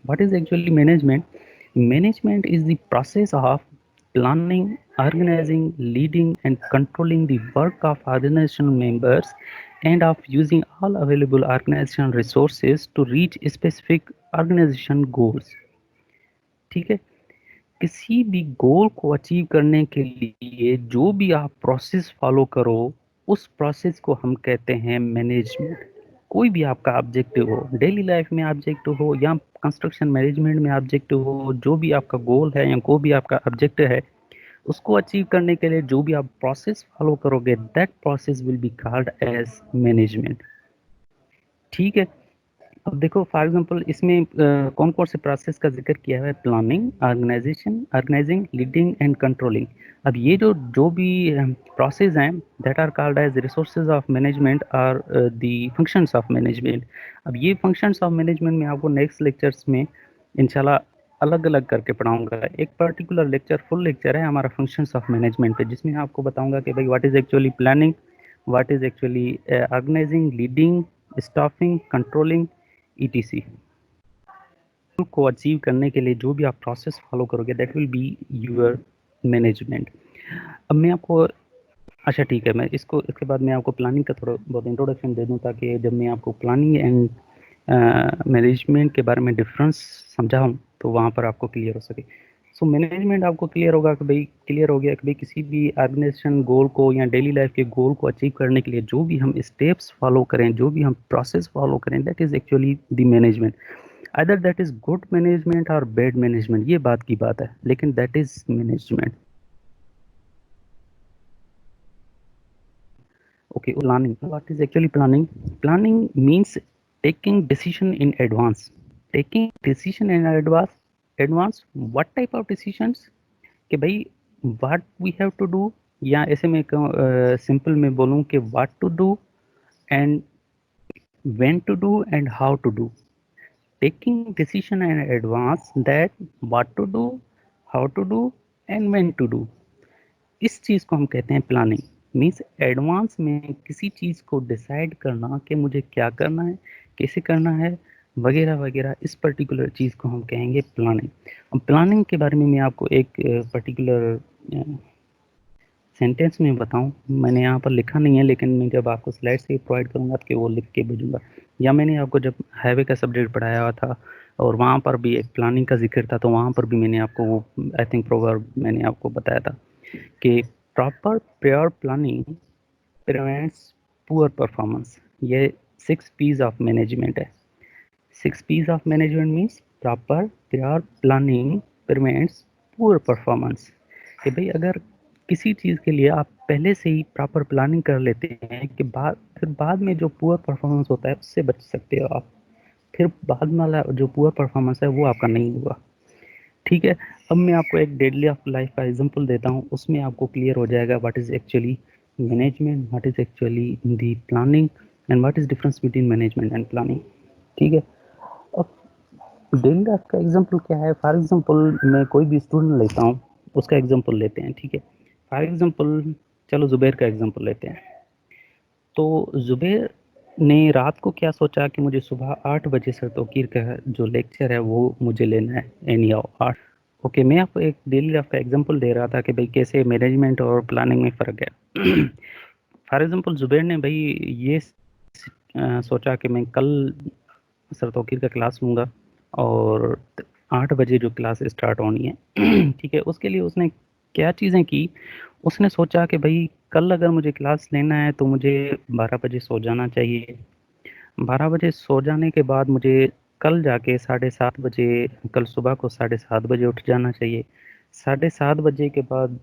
What is actually management? Management is the process of planning, organizing, leading, and controlling the work of organizational members and of using all available organizational resources to reach specific organization goals. ठीक है, किसी भी गोल को achieve करने के लिए जो भी आप प्रोसेस फॉलो करो, उस प्रोसेस को हम कहते हैं मैनेजमेंट। कोई भी आपका ऑब्जेक्टिव हो, डेली लाइफ में ऑब्जेक्टिव हो या कंस्ट्रक्शन मैनेजमेंट में ऑब्जेक्टिव हो, जो भी आपका गोल है या कोई भी आपका ऑब्जेक्टिव है, उसको अचीव करने के लिए जो भी आप प्रोसेस फॉलो करोगे, that process will be called as management. ठीक है, अब देखो फॉर एग्जांपल इसमें कौन कौन से प्रोसेस का जिक्र किया है? Planning, organising, leading and controlling. अब ये जो जो भी प्रोसेस हैं, that are called as resources of management और द फंक्शंस ऑफ मैनेजमेंट। अब ये फंक्शंस ऑफ मैनेजमेंट में आपको नेक्स्ट लेक्चर्स में इंशाल्लाह अलग अलग करके पढ़ाऊंगा। एक पर्टिकुलर लेक्चर, फुल लेक्चर है हमारा फंक्शंस ऑफ मैनेजमेंट पे, जिसमें आपको बताऊंगा कि भाई what is actually planning, what is actually organising, leading, staffing, controlling, ETC. को अचीव करने के लिए जो भी आप प्रोसेस फॉलो करोगे, that will be your management. अब मैं आपको, अच्छा ठीक है, मैं इसको इसके बाद मैं आपको प्लानिंग का थोड़ा बहुत इंट्रोडक्शन दे दूं, ताकि जब मैं आपको प्लानिंग एंड मैनेजमेंट के बारे में डिफरेंस समझाऊं तो वहाँ पर आपको क्लियर हो सके। सो मैनेजमेंट आपको क्लियर होगा कि भाई, क्लियर हो गया कि भाई किसी भी ऑर्गेनाइजेशन गोल को या डेली लाइफ के गोल को अचीव करने के लिए जो भी हम स्टेप्स फॉलो करें, जो भी हम प्रोसेस फॉलो करें, that is actually the management. Either that is good management और बैड मैनेजमेंट, ये बात की बात है, लेकिन that is management. Okay, planning. What is actually planning? Planning means taking decision in advance. Taking decision in advance. Advance. What type of decisions? कि भाई what we have to do, या ऐसे में सिंपल में बोलूँ कि what to do and when to do and how to do. Taking decision in advance that what to do, how to do and when to do. इस चीज़ को हम कहते हैं प्लानिंग। मीन्स एडवांस में किसी चीज़ को डिसाइड करना कि मुझे क्या करना है, कैसे करना है, वगैरह वगैरह, इस पर्टिकुलर चीज़ को हम कहेंगे प्लानिंग। अब प्लानिंग के बारे में मैं आपको एक पर्टिकुलर सेंटेंस में बताऊं, मैंने यहाँ पर लिखा नहीं है, लेकिन मैं जब आपको स्लाइड से प्रोवाइड करूँगा तो वो लिख के भेजूंगा। या मैंने आपको जब हाईवे का सब्जेक्ट पढ़ाया हुआ था और वहाँ पर भी एक प्लानिंग का जिक्र था, तो वहाँ पर भी मैंने आपको वो आई थिंक प्रोवर्ब मैंने आपको बताया था कि proper pure planning prevents poor performance. ये 6 पीज ऑफ मैनेजमेंट है। 6 Ps of management means proper pure planning prevents poor performance. कि भाई अगर किसी चीज़ के लिए आप पहले से ही प्रॉपर प्लानिंग कर लेते हैं कि बाद में जो पुअर परफॉर्मेंस होता है उससे बच सकते हो आप। फिर बाद वाला जो पुअर परफॉर्मेंस है वो आपका नहीं होगा। ठीक है, अब मैं आपको एक डेली ऑफ लाइफ का एग्जांपल देता हूँ, उसमें आपको क्लियर हो जाएगा what is actually management, what is actually the planning and what is difference between management and planning. ठीक है, अब डेली लाइफ का एग्जांपल क्या है? फॉर एग्जांपल मैं कोई भी स्टूडेंट लेता हूँ, उसका एग्जांपल लेते हैं। ठीक है, फॉर एग्जांपल चलो जुबैर का एग्जांपल लेते हैं। तो जुबैर ने रात को क्या सोचा कि मुझे सुबह 8 बजे सर तौकीर का जो लेक्चर है वो मुझे लेना है, एनी हाउ 8। ओके, मैं आपको एक डेली लाइफ का एग्जांपल दे रहा था कि भाई कैसे मैनेजमेंट और प्लानिंग में फ़र्क है। फॉर एग्जांपल जुबैर ने भाई ये सोचा कि मैं कल सर तौकीर का क्लास लूँगा और 8 बजे जो क्लास स्टार्ट होनी है। ठीक है, उसके लिए उसने क्या चीज़ें की? उसने सोचा कि भाई कल अगर मुझे क्लास लेना है तो मुझे 12 बजे सो जाना चाहिए। 12 बजे सो जाने के बाद मुझे कल जाके 7:30 बजे, कल सुबह को 7:30 बजे उठ जाना चाहिए। 7:30 बजे के बाद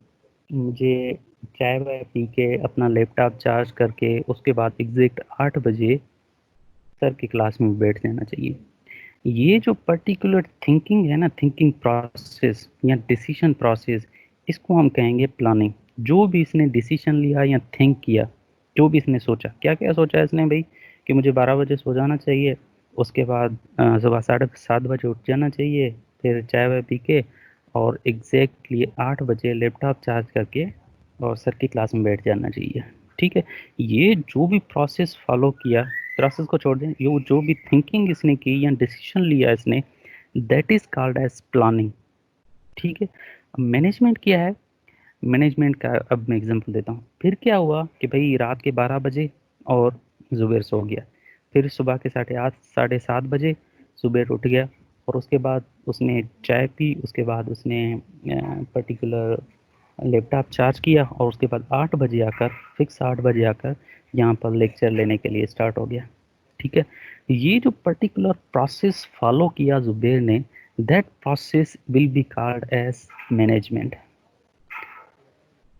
मुझे चाय वाय पी के अपना लैपटॉप चार्ज करके उसके बाद एग्जैक्ट 8 बजे सर की क्लास में बैठ जाना चाहिए। ये जो पर्टिकुलर थिंकिंग है ना, थिंकिंग प्रोसेस या डिसीजन प्रोसेस, इसको हम कहेंगे प्लानिंग। जो भी इसने डिसीजन लिया या थिंक किया, जो भी इसने सोचा, क्या क्या सोचा इसने भाई कि मुझे 12 बजे सो जाना चाहिए, उसके बाद सुबह 7:30 बजे उठ जाना चाहिए, फिर चाय वाय पी के और एग्जैक्टली 8 बजे लैपटॉप चार्ज करके और सर की क्लास में बैठ जाना चाहिए। ठीक है, ये जो भी प्रोसेस फॉलो किया, प्रोसेस को छोड़ दें, ये जो भी थिंकिंग इसने की या डिसीजन लिया इसने, that is called as planning. ठीक है, मैनेजमेंट क्या है? मैनेजमेंट का अब मैं एग्जांपल देता हूँ। फिर क्या हुआ कि भाई रात के 12 बजे और जुबैर सो गया। फिर सुबह के 8:30 7:30 बजे जुबैर उठ गया और उसके बाद उसने चाय पी, उसके बाद उसने पर्टिकुलर लैपटॉप चार्ज किया और उसके बाद 8 बजे आकर, फिक्स 8 बजे आकर यहाँ पर लेक्चर लेने के लिए स्टार्ट हो गया। ठीक है, ये जो पर्टिकुलर प्रोसेस फॉलो किया जुबैर ने, that process will be called as management.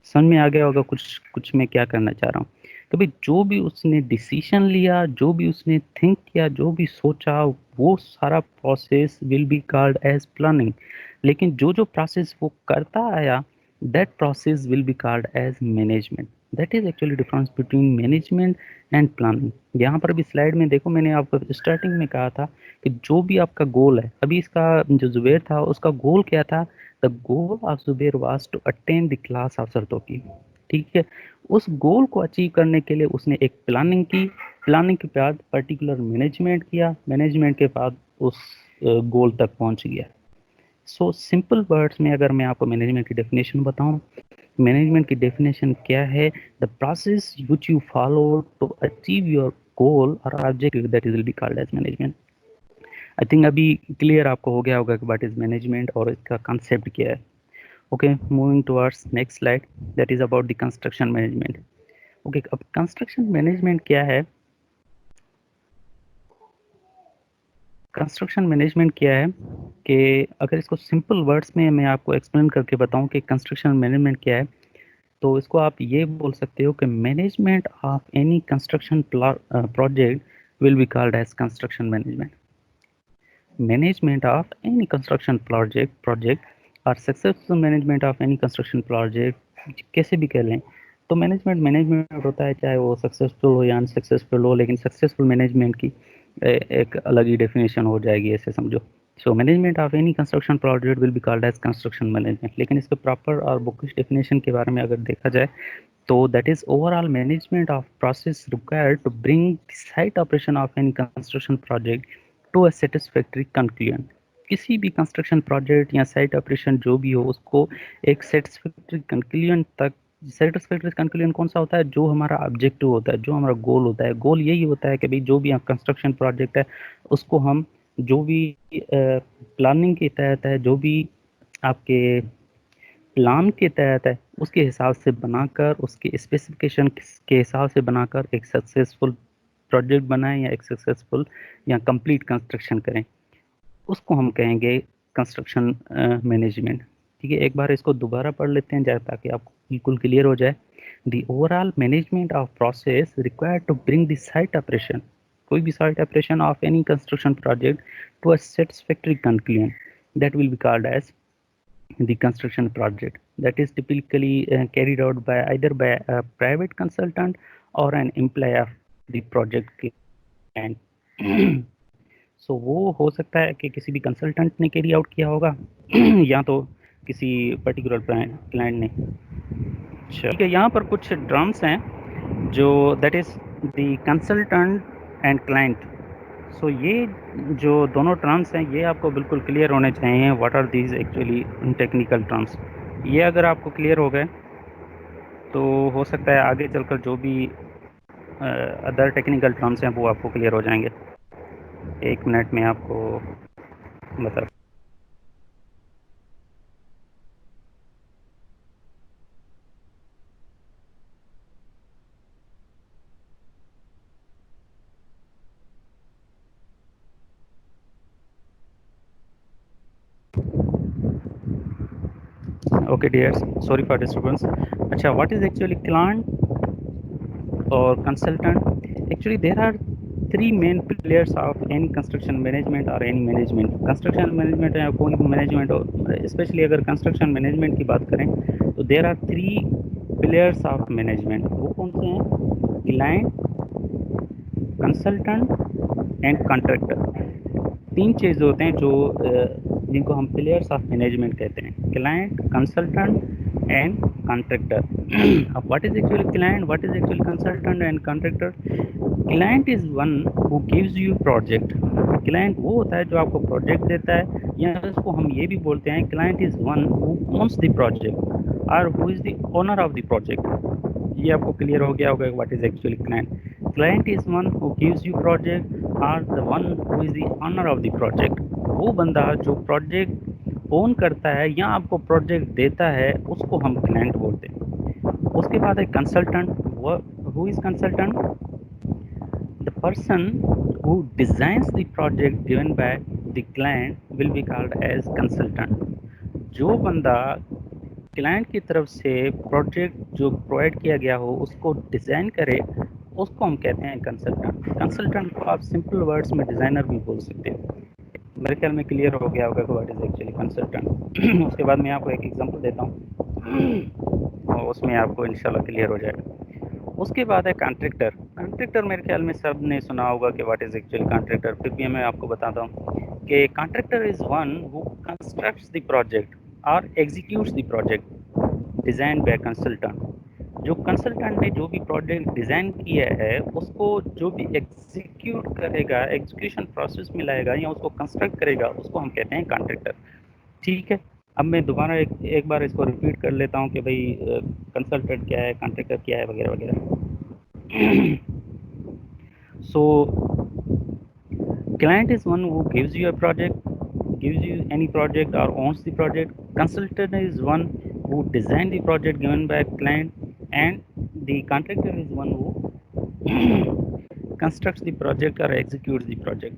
समझ में आ गया होगा कुछ कुछ मैं क्या करना चाह रहा हूँ कि भाई जो भी उसने डिसीजन लिया, जो भी उसने थिंक किया, जो भी सोचा, वो सारा process will be called as planning. लेकिन जो जो प्रोसेस वो करता आया, that process will be called as management. That is actually difference between management and planning. यहाँ पर भी स्लाइड में देखो, मैंने आपको स्टार्टिंग में कहा था कि जो भी आपका गोल है, अभी इसका जो जुबैर था उसका गोल क्या था? The goal of Zubair was to attain the class of सरतोकी। ठीक है, उस गोल को अचीव करने के लिए उसने एक प्लानिंग की, प्लानिंग के बाद पर्टिकुलर मैनेजमेंट किया, मैनेजमेंट के बाद उस गोल तक पहुंच गया। सो सिंपल वर्ड्स में अगर मैं आपको मैनेजमेंट की डेफिनेशन बताऊं, मैनेजमेंट की डेफिनेशन क्या है? The process which you follow to achieve your goal और objective, that is will be called as management. I think अभी क्लियर आपको हो गया होगा कि व्हाट इज मैनेजमेंट और इसका कॉन्सेप्ट क्या है। Okay, moving towards next slide, that is about the construction management. Okay, अब कंस्ट्रक्शन मैनेजमेंट क्या है? कंस्ट्रक्शन मैनेजमेंट क्या है कि अगर इसको सिंपल वर्ड्स में मैं आपको एक्सप्लेन करके बताऊं कि कंस्ट्रक्शन मैनेजमेंट क्या है, तो इसको आप ये बोल सकते हो कि management of any construction project will be called as construction management. Management of any construction project और successful management of any construction project कैसे भी कह लें, तो मैनेजमेंट होता है, चाहे वो सक्सेसफुल हो या अनसक्सेसफुल हो। लेकिन सक्सेसफुल मैनेजमेंट की एक अलग ही डेफिनेशन हो जाएगी, ऐसे समझो। So management of any construction project will be called as construction management. लेकिन इसके प्रॉपर और बुकिश डेफिनेशन के बारे में अगर देखा जाए, तो that is overall management of process required to bring site operation of any construction project to a satisfactory conclusion. किसी भी कंस्ट्रक्शन प्रोजेक्ट या साइट ऑपरेशन जो भी हो, उसको एक सेटिस्फैक्ट्री कंक्लूजन तक। सेटिस्फैक्ट्री कंक्लूजन कौन सा होता है? जो हमारा ऑब्जेक्टिव होता है, जो हमारा गोल होता है। गोल यही होता है कि भाई जो भी कंस्ट्रक्शन प्रोजेक्ट है, उसको हम जो भी प्लानिंग के तहत है, जो भी आपके प्लान के तहत है, उसके हिसाब से बनाकर, उसके स्पेसिफिकेशन के हिसाब से बनाकर एक सक्सेसफुल प्रोजेक्ट बनाएं या एक सक्सेसफुल या कंप्लीट कंस्ट्रक्शन करें, उसको हम कहेंगे कंस्ट्रक्शन मैनेजमेंट। ठीक है, एक बार इसको दोबारा पढ़ लेते हैं ताकि आपको बिल्कुल क्लियर हो जाए। The overall management of process required to bring the site operation, कोई भी site operation of any construction project to a satisfactory conclusion, that will be called as the construction project. That is typically carried out by either by a private consultant or an employee of the project client. सो वो हो सकता है कि किसी भी consultant ने carry out किया होगा या तो किसी पर्टिकुलर क्लाइंट ने। ठीक है, यहाँ पर कुछ ड्रम्स हैं जो that is the consultant and client. So ये जो दोनों टर्म्स हैं, ये आपको बिल्कुल क्लियर होने चाहिए। What are these actually technical terms? ये अगर आपको क्लियर हो गए तो हो सकता है आगे चलकर जो भी अदर टेक्निकल टर्म्स हैं वो आपको क्लियर हो जाएंगे। एक मिनट में आपको बता। Okay dears, sorry for disturbance. अच्छा, what is actually client or consultant? Actually there are three main pillars of any construction management or any management. Construction management या कोई भी management हो, especially अगर construction management की बात करें, तो there are three pillars of management. वो कौन से हैं? Client, consultant and contractor. तीन चीज़ होते हैं जो जिनको हम प्लेयर्स ऑफ मैनेजमेंट कहते हैं: क्लाइंट, कंसल्टेंट एंड कॉन्ट्रैक्टर। अब what is actually client, what is actually consultant and contractor? Client is one who gives you project, client वो होता है जो आपको प्रोजेक्ट देता है, या इसको हम ये भी बोलते हैं client is one who owns the project और who is the owner of the project. ये आपको क्लियर हो गया होगा what is actually client. Client is one who gives you project और the one who is the owner of the project. वो बंदा जो प्रोजेक्ट ओन करता है या आपको प्रोजेक्ट देता है उसको हम क्लाइंट बोलते हैं। उसके बाद है consultant. Who is consultant? The person who designs the project given by the client will be called as consultant। जो बंदा क्लाइंट की तरफ से प्रोजेक्ट जो प्रोवाइड किया गया हो उसको डिज़ाइन करे उसको हम कहते हैं कंसल्टेंट। कंसल्टेंट को आप सिंपल वर्ड्स में डिज़ाइनर भी बोल सकते हो। मेरे ख्याल में क्लियर हो गया होगा कि व्हाट इज़ एक्चुअली कंसल्टेंट। उसके बाद मैं आपको एक एग्जांपल देता हूँ और उसमें आपको इंशाल्लाह क्लियर हो जाएगा। उसके बाद है कॉन्ट्रैक्टर। कॉन्ट्रैक्टर मेरे ख्याल में सब ने सुना होगा कि व्हाट इज़ एक्चुअली कॉन्ट्रैक्टर, फिर भी मैं आपको बताता हूँ कि contractor is one who constructs the project और executes the project design by consultant. जो कंसल्टेंट ने जो भी प्रोजेक्ट डिज़ाइन किया है उसको जो भी एग्जीक्यूट करेगा, एग्जीक्यूशन प्रोसेस में लाएगा या उसको कंस्ट्रक्ट करेगा उसको हम कहते हैं कॉन्ट्रैक्टर। ठीक है, अब मैं दोबारा एक बार इसको रिपीट कर लेता हूँ कि भाई कंसल्टेंट क्या है, कॉन्ट्रैक्टर क्या है, वगैरह वगैरह। सो client is one who gives you a project, gives you any project or owns the project. Consultant is one who design the project given by client, and the contractor is one who constructs the project or executes the project।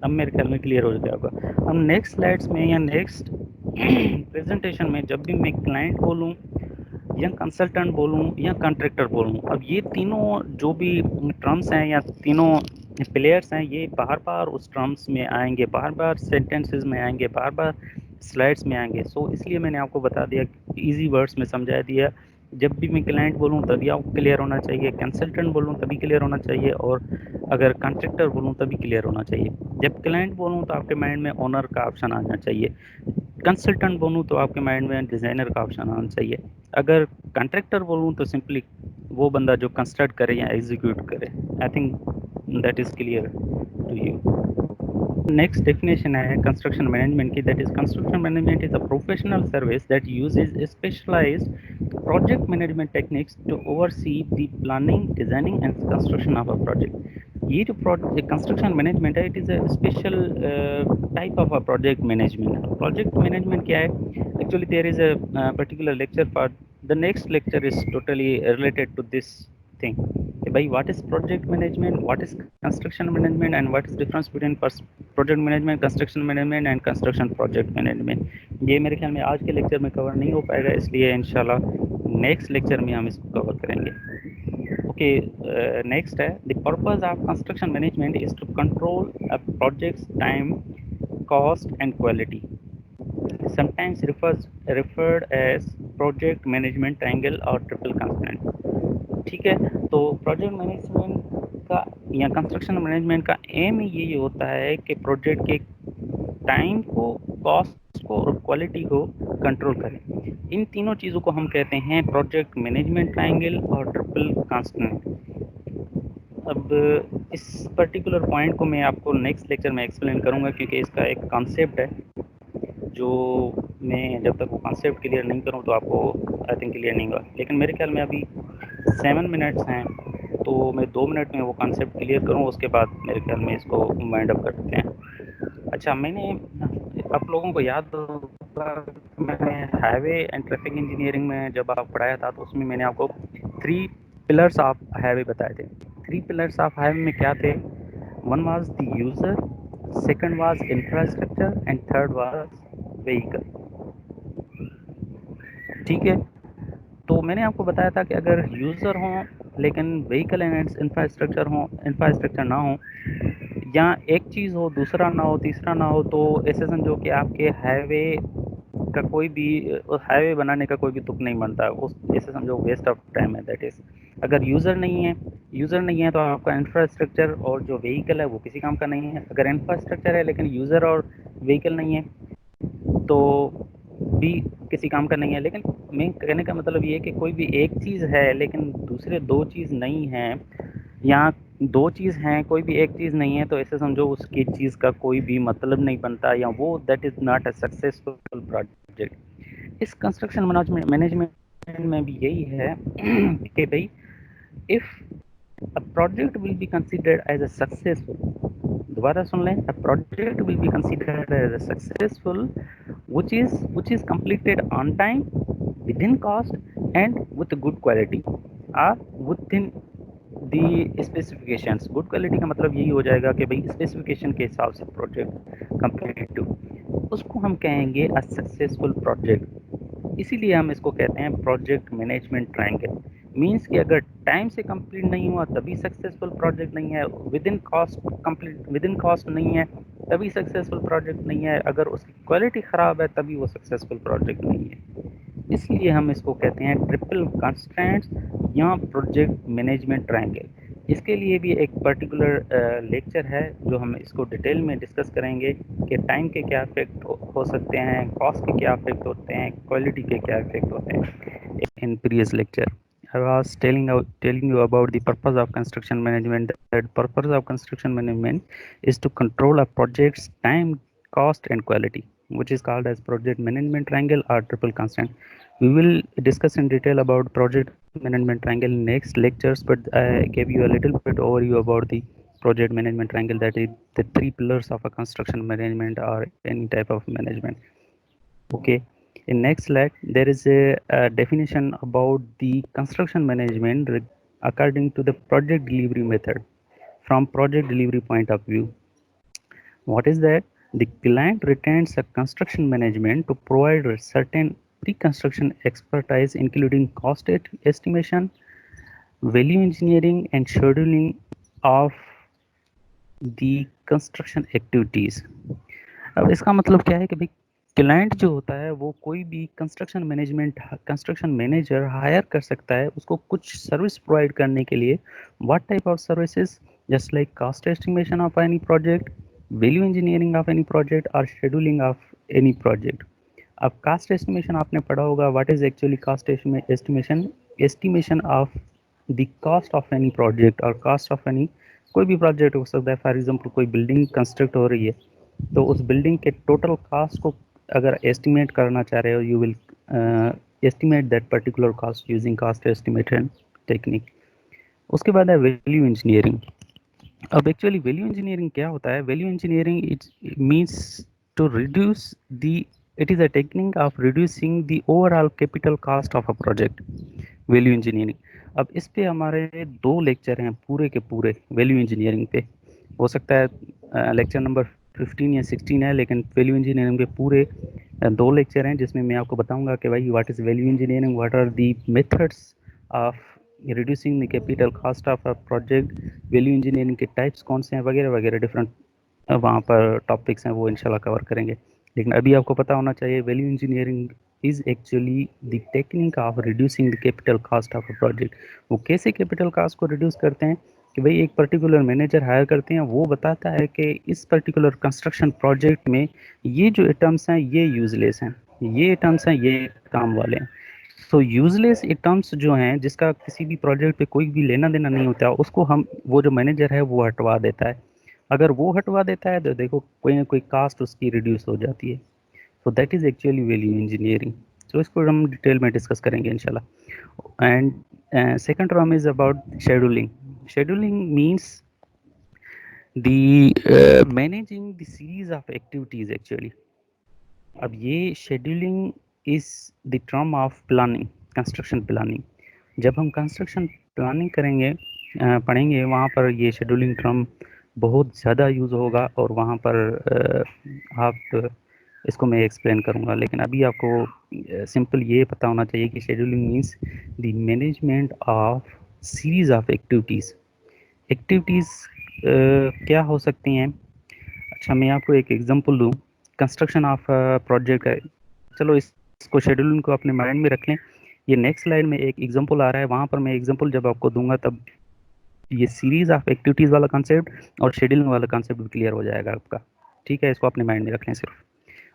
अब मेरे ख्याल में clear हो गया होगा। अब next slides में या नेक्स्ट प्रेजेंटेशन में जब भी मैं क्लाइंट बोलूँ या कंसल्टेंट बोलूँ या कॉन्ट्रैक्टर बोलूँ, अब ये तीनों जो भी टर्म्स हैं या तीनों प्लेयर्स हैं ये बार बार उस टर्म्स में आएंगे, बार बार सेंटेंसेस में आएंगे, बार बार स्लाइड्स में आएंगे। सो इसलिए मैंने आपको बता दिया, इजी वर्ड्स में समझा दिया। जब भी मैं क्लाइंट बोलूँ तभी आपको क्लियर होना चाहिए, कंसल्टेंट बोलूँ तभी क्लियर होना चाहिए, और अगर कॉन्ट्रैक्टर बोलूँ तभी क्लियर होना चाहिए। जब क्लाइंट बोलूँ तो आपके माइंड में ओनर का ऑप्शन आना चाहिए, कंसल्टेंट बोलूँ तो आपके माइंड में डिज़ाइनर का ऑप्शन आना चाहिए, अगर कॉन्ट्रैक्टर बोलूँ तो सिंपली वो बंदा जो कंस्ट्रक्ट करे या एग्जीक्यूट करे। I think that is clear to you. Next definition है कंस्ट्रक्शन मैनेजमेंट की, that is construction management is a professional service that uses specialised project management techniques to oversee the planning, designing and construction of a project. ये जो project construction management है it is a special type of a project management. Project management क्या है? Actually there is a particular lecture for the next lecture is totally related to this thing कि भाई what is project management, what is construction management and what is difference between project management, construction management and construction project management. ये मेरे ख्याल में आज के lecture में cover नहीं हो पाएगा, इसलिए इंशाल्लाह नेक्स्ट लेक्चर में हम इसको कवर करेंगे। ओके, नेक्स्ट है the purpose of construction management is to control a project's time, cost and quality, sometimes referred as project management triangle और ट्रिपल कंस्ट्रेंट। ठीक है, तो प्रोजेक्ट मैनेजमेंट का या कंस्ट्रक्शन मैनेजमेंट का एम ये होता है कि प्रोजेक्ट के टाइम को, कॉस्ट को और क्वालिटी को कंट्रोल करें। इन तीनों चीज़ों को हम कहते हैं प्रोजेक्ट मैनेजमेंट ट्रायंगल और ट्रिपल कंस्ट्रेंट। अब इस पर्टिकुलर पॉइंट को मैं आपको नेक्स्ट लेक्चर में एक्सप्लेन करूंगा, क्योंकि इसका एक कॉन्सेप्ट है जो मैं जब तक वो कॉन्सेप्ट क्लियर नहीं करूं तो आपको आई थिंक क्लियर नहीं होगा। लेकिन मेरे ख्याल में अभी 7 मिनट्स हैं, तो मैं 2 मिनट में वो कॉन्सेप्ट क्लियर करूं, उसके बाद मेरे ख्याल में इसको वाइंड अप करते हैं। अच्छा, मैंने आप लोगों को याद होगा मैंने हाईवे एंड ट्रैफिक इंजीनियरिंग में जब आप पढ़ाया था तो उसमें मैंने आपको 3 पिलर्स ऑफ हाईवे बताए थे। 3 पिलर्स ऑफ हाईवे में क्या थे? One was the user, second was infrastructure and third was vehicle. ठीक है, तो मैंने आपको बताया था कि अगर यूज़र हों लेकिन व्हीकल एंड इंफ्रास्ट्रक्चर ना हो, या एक चीज़ हो दूसरा ना हो तीसरा ना हो, तो ऐसे समझो कि आपके हाईवे का कोई भी हाईवे बनाने का कोई भी तुक नहीं बनता, उस ऐसे समझो वेस्ट ऑफ टाइम है। दैट इज़ अगर यूज़र नहीं है तो आपका इंफ्रास्ट्रक्चर और जो व्हीकल है वो किसी काम का नहीं है। अगर इंफ्रास्ट्रक्चर है लेकिन यूज़र और व्हीकल नहीं है तो भी किसी काम का नहीं है। लेकिन मैं कहने का मतलब ये है कि कोई भी एक चीज़ है लेकिन दूसरे 2 चीज़ नहीं है, या दो चीज़ हैं, कोई भी एक चीज़ नहीं है, तो ऐसे समझो उसकी चीज़ का कोई भी मतलब नहीं बनता, या वो that is not a successful project. इस कंस्ट्रक्शन मैनेजमेंट में भी यही है कि भाई if a project will be considered as a successful, दोबारा सुन लें, a project will be considered as a successful which is completed on time, within cost, and with good quality, or within the specifications. Good quality का मतलब यही हो जाएगा कि भाई स्पेसिफिकेशन के हिसाब से प्रोजेक्ट कंप्लीट हो, उसको हम कहेंगे अ सक्सेसफुल प्रोजेक्ट। इसीलिए हम इसको कहते हैं प्रोजेक्ट मैनेजमेंट ट्रायंगल। मींस कि अगर टाइम से कंप्लीट नहीं हुआ तभी सक्सेसफुल प्रोजेक्ट नहीं है, विद इन कॉस्ट नहीं है तभी सक्सेसफुल प्रोजेक्ट नहीं है, अगर उसकी क्वालिटी ख़राब है तभी वो सक्सेसफुल प्रोजेक्ट नहीं है। इसलिए हम इसको कहते हैं ट्रिपल कंस्ट्रेंट्स या प्रोजेक्ट मैनेजमेंट ट्रायंगल। इसके लिए भी एक पर्टिकुलर लेक्चर है जो हम इसको डिटेल में डिस्कस करेंगे कि टाइम के क्या इफेक्ट हो सकते हैं, कॉस्ट के क्या इफेक्ट होते हैं, क्वालिटी के क्या इफेक्ट होते हैं। In previous lecture I was telling you about the purpose of construction management. That purpose of construction management is to control a project's time, cost, and quality, which is called as project management triangle or triple constant. We will discuss in detail about project management triangle in next lectures, but I gave you a little bit overview about the project management triangle, that is the three pillars of a construction management or any type of management. Okay. In next slide, there is a definition about the construction management according to the project delivery method from project delivery point of view. What is that? The client retains a construction management to provide a certain pre-construction expertise, including cost estimation, value engineering, and scheduling of the construction activities. अब इसका मतलब क्या है कि भाई client जो होता है वो कोई भी कंस्ट्रक्शन मैनेजर हायर कर सकता है उसको कुछ सर्विस प्रोवाइड करने के लिए। What type of services? Just like cost estimation of any project, value engineering of any project, और शेड्यूलिंग ऑफ एनी प्रोजेक्ट। अब कास्ट एस्टिमेशन आपने पढ़ा होगा। What is actually cost estimation? Estimation of the cost of any project और cost of any, कोई भी project हो सकता है। फॉर एग्जांपल कोई बिल्डिंग कंस्ट्रक्ट हो रही है तो उस बिल्डिंग के टोटल कास्ट को अगर एस्टिमेट करना चाह रहे हो, you will estimate that particular cost using cost estimation technique. उसके बाद है वैल्यू इंजीनियरिंग। अब एक्चुअली वैल्यू इंजीनियरिंग क्या होता है? Value engineering it means to reduce the, it is a technique of reducing the overall capital cost of a project, value engineering. अब इस पे हमारे 2 लेक्चर हैं पूरे के पूरे वैल्यू इंजीनियरिंग पे। हो सकता है लेक्चर नंबर 15 या 16 है, लेकिन वैल्यू इंजीनियरिंग के पूरे 2 लेक्चर हैं जिसमें मैं आपको बताऊंगा कि भाई what is value engineering, what are the methods of reducing the capital cost of a project, value engineering के टाइप्स कौन से हैं, वगैरह वगैरह डिफरेंट वहाँ पर टॉपिक्स हैं, वो इंशाल्लाह कवर करेंगे। लेकिन अभी आपको पता होना चाहिए value engineering is actually the technique of reducing the capital cost of a project. वो कैसे कैपिटल कॉस्ट को रिड्यूस करते हैं कि भाई एक पर्टिकुलर मैनेजर हायर करते हैं, वो बताता है कि इस पर्टिकुलर कंस्ट्रक्शन प्रोजेक्ट में ये जो आइटम्स हैं ये यूजलेस हैं, ये आइटम्स हैं ये काम वाले हैं। सो यूजलेस आइटम्स जो हैं जिसका किसी भी प्रोजेक्ट पे कोई भी लेना देना नहीं होता, उसको हम, वो जो मैनेजर है वो हटवा देता है। अगर वो हटवा देता है तो देखो कोई ना कोई कास्ट उसकी रिड्यूस हो जाती है। So that is actually value engineering. So इसको हम डिटेल में डिस्कस करेंगे इंशाल्लाह। And second term is about scheduling. Scheduling means the managing the series of activities actually. अब ये scheduling is the term of planning, construction planning. जब हम construction planning करेंगे पढ़ेंगे वहाँ पर ये शेड्यूलिंग टर्म बहुत ज़्यादा यूज़ होगा, और वहाँ पर आप इसको मैं एक्सप्लेन करूँगा। लेकिन अभी आपको सिंपल ये पता होना चाहिए कि scheduling means the management of series of activities. Activities क्या हो सकती हैं? अच्छा, मैं आपको एक एग्जांपल दूँ। कंस्ट्रक्शन ऑफ प्रोजेक्ट है, चलो इसको शेड्यूलिंग को अपने माइंड में रख लें। ये नेक्स्ट स्लाइड में एक एग्जांपल आ रहा है, वहाँ पर मैं एग्जांपल जब आपको दूंगा तब ये सीरीज ऑफ एक्टिविटीज़ वाला कॉन्सेप्ट और शेड्यूलिंग वाला कॉन्सेप्ट भी क्लियर हो जाएगा आपका। ठीक है, इसको अपने माइंड में रख लें सिर्फ।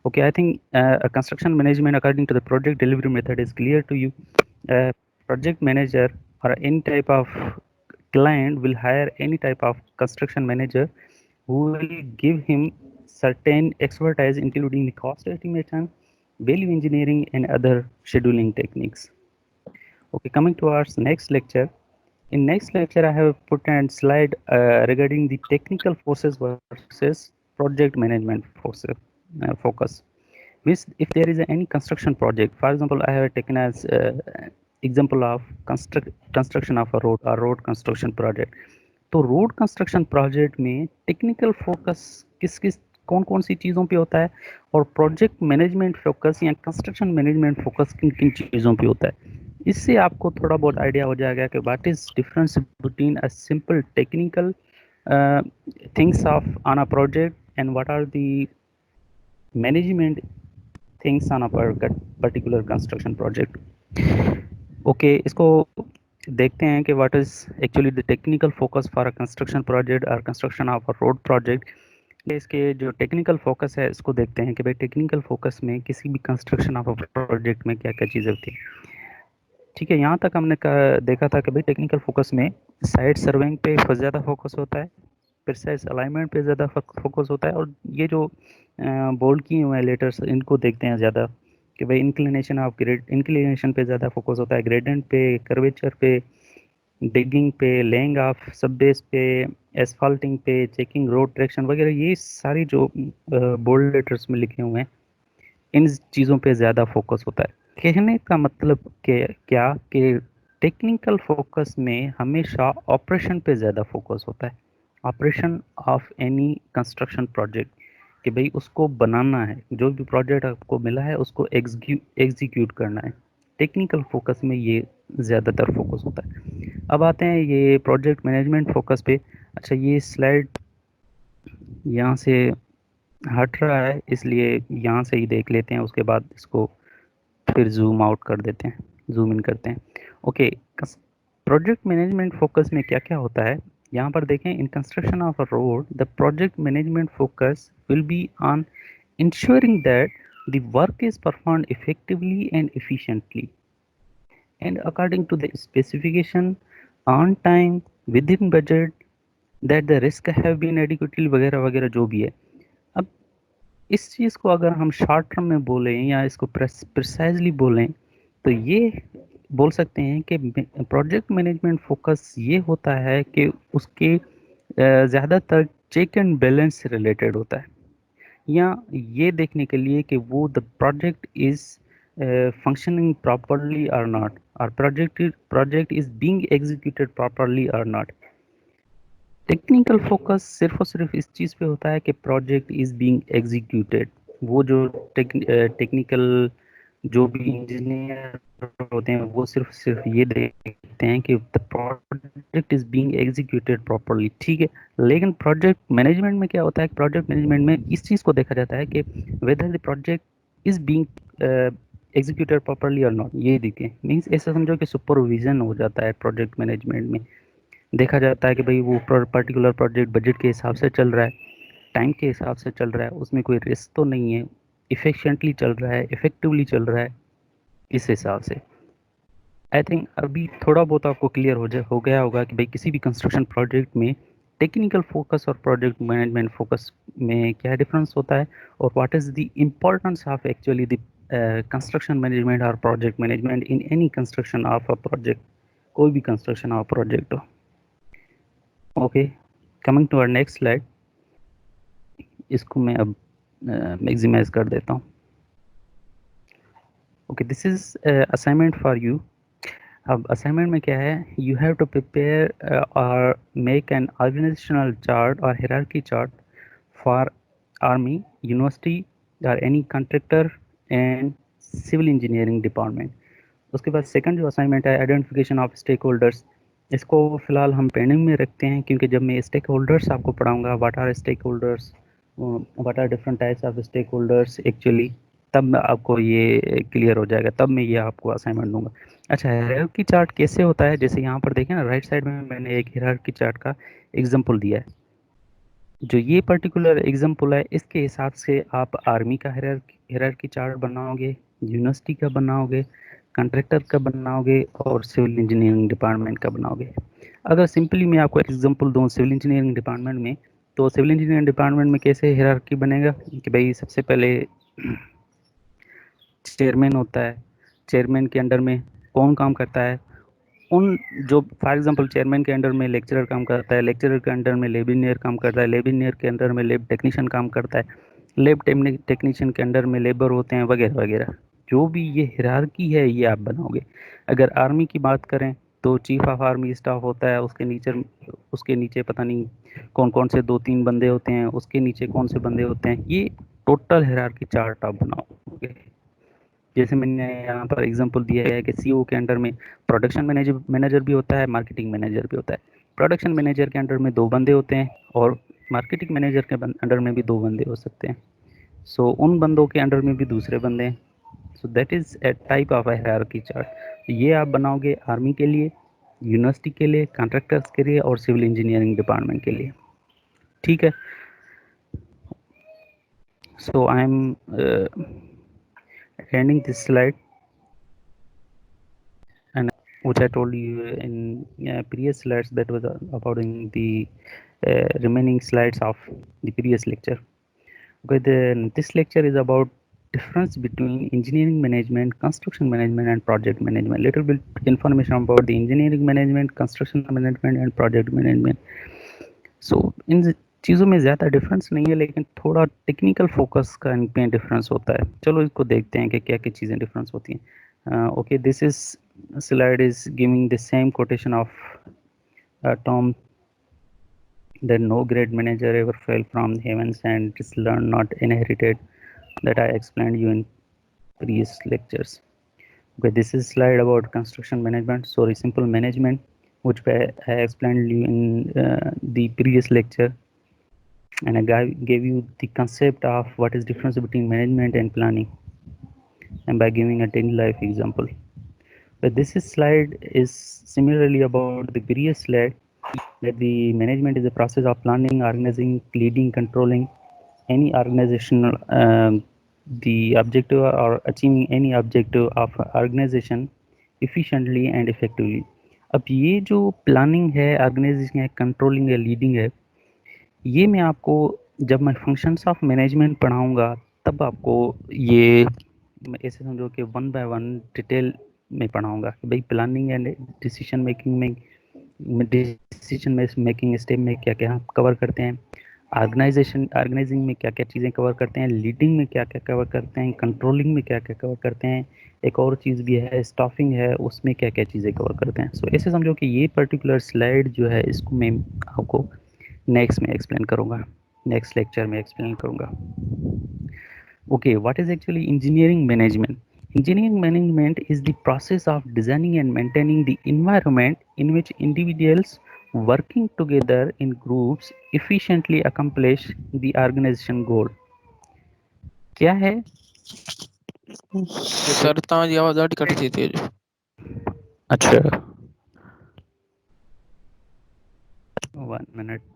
Okay, I think construction management according to the project delivery method is clear to you. Project manager or any type of client will hire any type of construction manager who will give him certain expertise including the cost estimation, value engineering and other scheduling techniques. Okay, coming to our next lecture. In next lecture, I have put a slide regarding the technical forces versus project management forces focus. Means if there is any construction project, for example, I have taken as example of construction of a road construction project. तो road construction project में technical focus किस किस कौन कौन सी चीज़ों पे होता है और प्रोजेक्ट मैनेजमेंट फोकस या कंस्ट्रक्शन मैनेजमेंट फोकस किन किन चीज़ों पे होता है, इससे आपको थोड़ा बहुत आइडिया हो जाएगा कि what is difference between a simple technical things of on a project and what are the management things on a particular construction project. Okay, इसको देखते हैं कि what is actually the technical focus for a construction project और construction of a road project. इसके जो technical focus है इसको देखते हैं कि भाई टेक्निकल फोकस में किसी भी कंस्ट्रक्शन ऑफ अ प्रोजेक्ट में क्या क्या चीज़ें होती है. ठीक है, यहाँ तक हमने देखा था कि भाई टेक्निकल फोकस में साइट सर्वेइंग पे ज़्यादा फोकस होता है, प्रिसाइज अलाइनमेंट पे ज़्यादा फोकस होता है, और ये जो बोल्ड किए हुए लेटर्स इनको देखते हैं ज़्यादा कि भाई इंक्लिनेशन पे ज़्यादा फोकस होता है, ग्रेडेंट पे, कर्वेचर पे, डिगिंग पे, लेइंग ऑफ सब बेस पे, एसफाल्टिंग पे, चेकिंग रोड ट्रैक्शन वगैरह, ये सारी जो बोल्ड लेटर्स में लिखे हुए हैं इन चीज़ों पे ज़्यादा फोकस होता है. कहने का मतलब क्या कि टेक्निकल फोकस में हमेशा ऑपरेशन पे ज़्यादा फोकस होता है, operation of any construction project, कि भाई उसको बनाना है, जो भी प्रोजेक्ट आपको मिला है उसको एग्जीक्यूट करना है. टेक्निकल फोकस में ये ज़्यादातर फोकस होता है. अब आते हैं ये प्रोजेक्ट मैनेजमेंट फोकस पे. अच्छा, ये स्लाइड यहाँ से हट रहा है इसलिए यहाँ से ही देख लेते हैं, उसके बाद इसको फिर जूम आउट कर देते हैं, जूम इन करते हैं. ओके, प्रोजेक्ट मैनेजमेंट फोकस में क्या क्या होता है यहाँ पर देखें. In construction of a road the project management focus will be on ensuring that the work is performed effectively and efficiently and according to the specification, on time, within budget, that the risk have been adequately वगैरह वगैरह जो भी है. अब इस चीज़ को अगर हम शॉर्ट टर्म में बोलें या इसको प्रिसाइजली बोलें तो ये बोल सकते हैं कि प्रोजेक्ट मैनेजमेंट फोकस ये होता है कि उसके ज़्यादातर चेक एंड बैलेंस से रिलेटेड होता है, या ये देखने के लिए कि वो the project is functioning properly और नॉट, और project is being executed properly और नॉट. टेक्निकल फोकस सिर्फ और सिर्फ इस चीज़ पे होता है कि प्रोजेक्ट इज़ बीइंग एग्जीक्यूटेड. वो जो टेक्निकल जो भी इंजीनियर होते हैं वो सिर्फ ये देखते हैं कि the project is being executed properly. ठीक है, लेकिन प्रोजेक्ट मैनेजमेंट में क्या होता है, प्रोजेक्ट मैनेजमेंट में इस चीज़ को देखा जाता है कि whether the project is being executed properly और नॉट. ये देखें, मीन्स ऐसा समझो कि सुपरविजन हो जाता है प्रोजेक्ट मैनेजमेंट में. देखा जाता है कि भाई वो पर्टिकुलर प्रोजेक्ट बजट के हिसाब से चल रहा है, टाइम के हिसाब से चल रहा है, उसमें कोई रिस्क तो नहीं है, इफिशिएंटली चल रहा है, इफेक्टिवली चल रहा है, इस हिसाब से. आई थिंक अभी थोड़ा बहुत आपको क्लियर हो गया होगा कि भाई किसी भी कंस्ट्रक्शन प्रोजेक्ट में टेक्निकल फोकस और प्रोजेक्ट मैनेजमेंट फोकस में क्या डिफरेंस होता है और what is the importance of actually the construction management और project management in any construction of a project, कोई भी कंस्ट्रक्शन ऑफ प्रोजेक्ट हो. Okay, coming to our next slide. इसको मैं अब मैक्सिमाइज कर देता हूँ. Okay, this is assignment for you. अब असाइनमेंट में क्या है, यू हैव टू प्रिपेयर और मेक एन ऑर्गेनाइजेशनल चार्ट और hierarchy chart for army, university और any contractor and civil engineering department. उसके बाद सेकंड जो असाइनमेंट है, आइडेंटिफिकेशन ऑफ स्टेक होल्डर्स. इसको फिलहाल हम पेंडिंग में रखते हैं क्योंकि जब मैं स्टेक होल्डर्स आपको पढ़ाऊंगा, what are stakeholders, what are different types of stakeholders actually, तब आपको ये क्लियर हो जाएगा, तब मैं ये आपको असाइनमेंट दूंगा. अच्छा, हायरार्की चार्ट कैसे होता है, जैसे यहाँ पर देखें ना, राइट साइड में मैंने एक हायरार्की चार्ट का एग्जांपल दिया है. जो ये पर्टिकुलर एग्जांपल है इसके हिसाब से आप आर्मी का हायरार्की चार्ट बनाओगे, यूनिवर्सिटी का बनाओगे, कॉन्ट्रैक्टर का बनाओगे और सिविल इंजीनियरिंग डिपार्टमेंट का बनाओगे. अगर सिंपली मैं आपको एग्जांपल दूं सिविल इंजीनियरिंग डिपार्टमेंट में, तो सिविल इंजीनियरिंग डिपार्टमेंट में कैसे हायरार्की बनेगा कि भाई सबसे पहले चेयरमैन होता है, चेयरमैन के अंडर में कौन काम करता है, उन जो फॉर एग्जांपल चेयरमैन के अंडर में लेक्चरर काम करता है, लेक्चरर के अंडर में लैब इंजीनियर काम करता है, लैब इंजीनियर के अंडर में लैब टेक्नीशियन काम करता है, लैब टेक्नीशियन के अंडर में लेबर होते हैं, वगैरह वगैरह। जो भी ये हिरार्की है ये आप बनाओगे। अगर आर्मी की बात करें तो चीफ ऑफ आर्मी स्टाफ होता है, उसके नीचे पता नहीं कौन कौन से 2-3 बंदे होते हैं, उसके नीचे कौन से बंदे होते हैं, ये टोटल हिरार्की चार्ट आप बनाओगे। जैसे मैंने यहाँ पर एग्जांपल दिया है कि सीईओ के अंडर में प्रोडक्शन मैनेजर मैनेजर भी होता है, मार्केटिंग मैनेजर भी होता है। प्रोडक्शन मैनेजर के अंडर में 2 बंदे होते हैं और मार्केटिंग मैनेजर के अंडर में भी 2 बंदे हो सकते हैं। सो उन बंदों के अंडर में भी दूसरे बंदे हैं। So that is a type of A hierarchy chart. ये आप बनाओगे आर्मी के लिए, यूनिवर्सिटी के लिए, कॉन्ट्रैक्टर्स के लिए और सिविल इंजीनियरिंग डिपार्टमेंट के लिए। ठीक है। So I am ending this slide, and which I told you in previous slides, that was about in the remaining slides of the previous lecture. Okay, then this lecture is about difference between engineering management, construction management, and project management. Little bit information about the engineering management, construction management, and project management. So इन चीज़ों में ज़्यादा difference नहीं है, लेकिन थोड़ा technical focus का इन पे difference होता है। चलो इसको देखते हैं कि क्या क्या चीज़ें डिफरेंस होती हैं। Okay, this is slide is giving the same quotation of Tom, that no great manager ever fell from heavens and is learned not inherited, that I explained you in previous lectures. Okay, this is slide about construction management, sorry, simple management, which I explained you in the previous lecture, and I gave you the concept of what is difference between management and planning, and by giving a daily life example. But this slide is similarly about the previous slide, that the management is a process of planning, organizing, leading, controlling any organizational the objective or achieving any objective of organization efficiently and effectively. अब ये जो planning है, organisation है, controlling है, leading है, ये मैं आपको जब मैं फंक्शंस ऑफ मैनेजमेंट पढ़ाऊंगा तब आपको ये ऐसे समझो कि वन बाय वन डिटेल में पढ़ाऊंगा कि भाई प्लानिंग एंड डिसीजन मेकिंग में डिसीजन मेकिंग स्टेप में क्या क्या कवर करते हैं, ऑर्गेनाइजिंग में क्या क्या चीज़ें कवर करते हैं, लीडिंग में क्या क्या कवर करते हैं, कंट्रोलिंग में क्या क्या कवर करते हैं, एक और चीज़ भी है स्टाफिंग है, उसमें क्या क्या चीज़ें कवर करते हैं। सो ऐसे समझो कि ये पर्टिकुलर स्लाइड जो है इसको मैं आपको नेक्स्ट में एक्सप्लेन करूँगा, नेक्स्ट लेक्चर में एक्सप्लेन करूँगा। Okay, what is actually engineering management? Engineering management is the process of designing and maintaining the environment in which individuals working together in groups efficiently accomplish the organization goal. क्या है? Sir तव्हांजी आवाज़ ॾाढी कटिजे थी अॼु। अच्छा, 1 minute.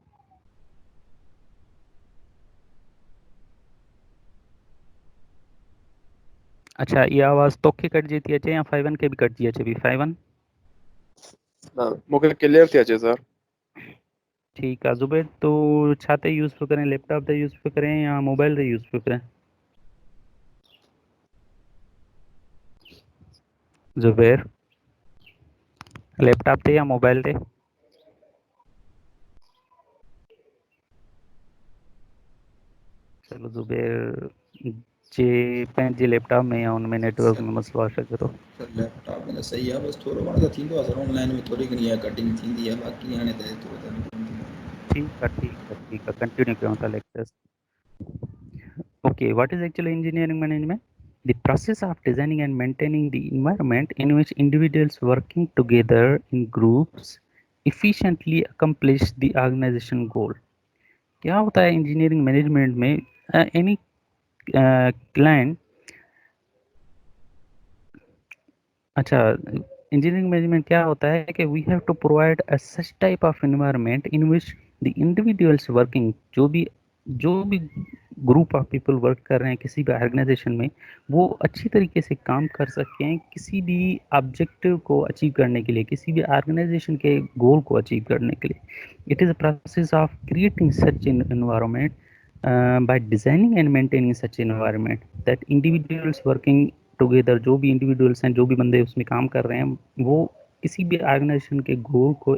अच्छा, ये आवाज़ तोखे कटिजे थी अचे या 5-1 के भी कटिजी अचे पई? 5-1 मूंखे क्लियर थी अचे सर। ठीकु आहे। ज़ुबैर, तो छा ते यूज़ पियो करें? लैपटॉप ते यूज़ पियो करें या मोबाइल ते यूज़ पियो करें? ज़ुबैर, लैपटॉप ते या मोबाइल ते? चलो ज़ुबैर जे पंहिंजे लैपटॉप में या हुन में नेटवर्क में मसलो आहे सघे थो। सर लैपटॉप में त सही आहे, बसि थोरो घणो त थींदो आहे सर, ऑनलाइन में थोरी घणी आहे कटिंग थींदी आहे, बाक़ी हाणे त एतिरो त न थींदो आहे। ठीक है, कंटिन्यू कयूं था lectures. Okay, what is actually engineering management? The process of designing and maintaining the environment in which individuals working together in groups efficiently accomplish the organization goal. क्या होता है इंजीनियरिंग मैनेजमेंट में? एनी क्लाइंट, अच्छा, engineering management क्या होता है कि we have to provide a such type of environment in which the individuals working, जो भी ग्रुप ऑफ पीपल वर्क कर रहे हैं किसी भी ऑर्गेनाइजेशन में, वो अच्छी तरीके से काम कर सकते हैं किसी भी ऑब्जेक्टिव को अचीव करने के लिए, किसी भी ऑर्गेनाइजेशन के गोल को अचीव करने के लिए. It is a process of creating such an environment by designing and maintaining such environment that individuals working together, जो भी इंडिविजुअल्स हैं, जो भी बंदे उसमें काम कर रहे हैं, वो किसी भी ऑर्गेनाइजेशन के गोल को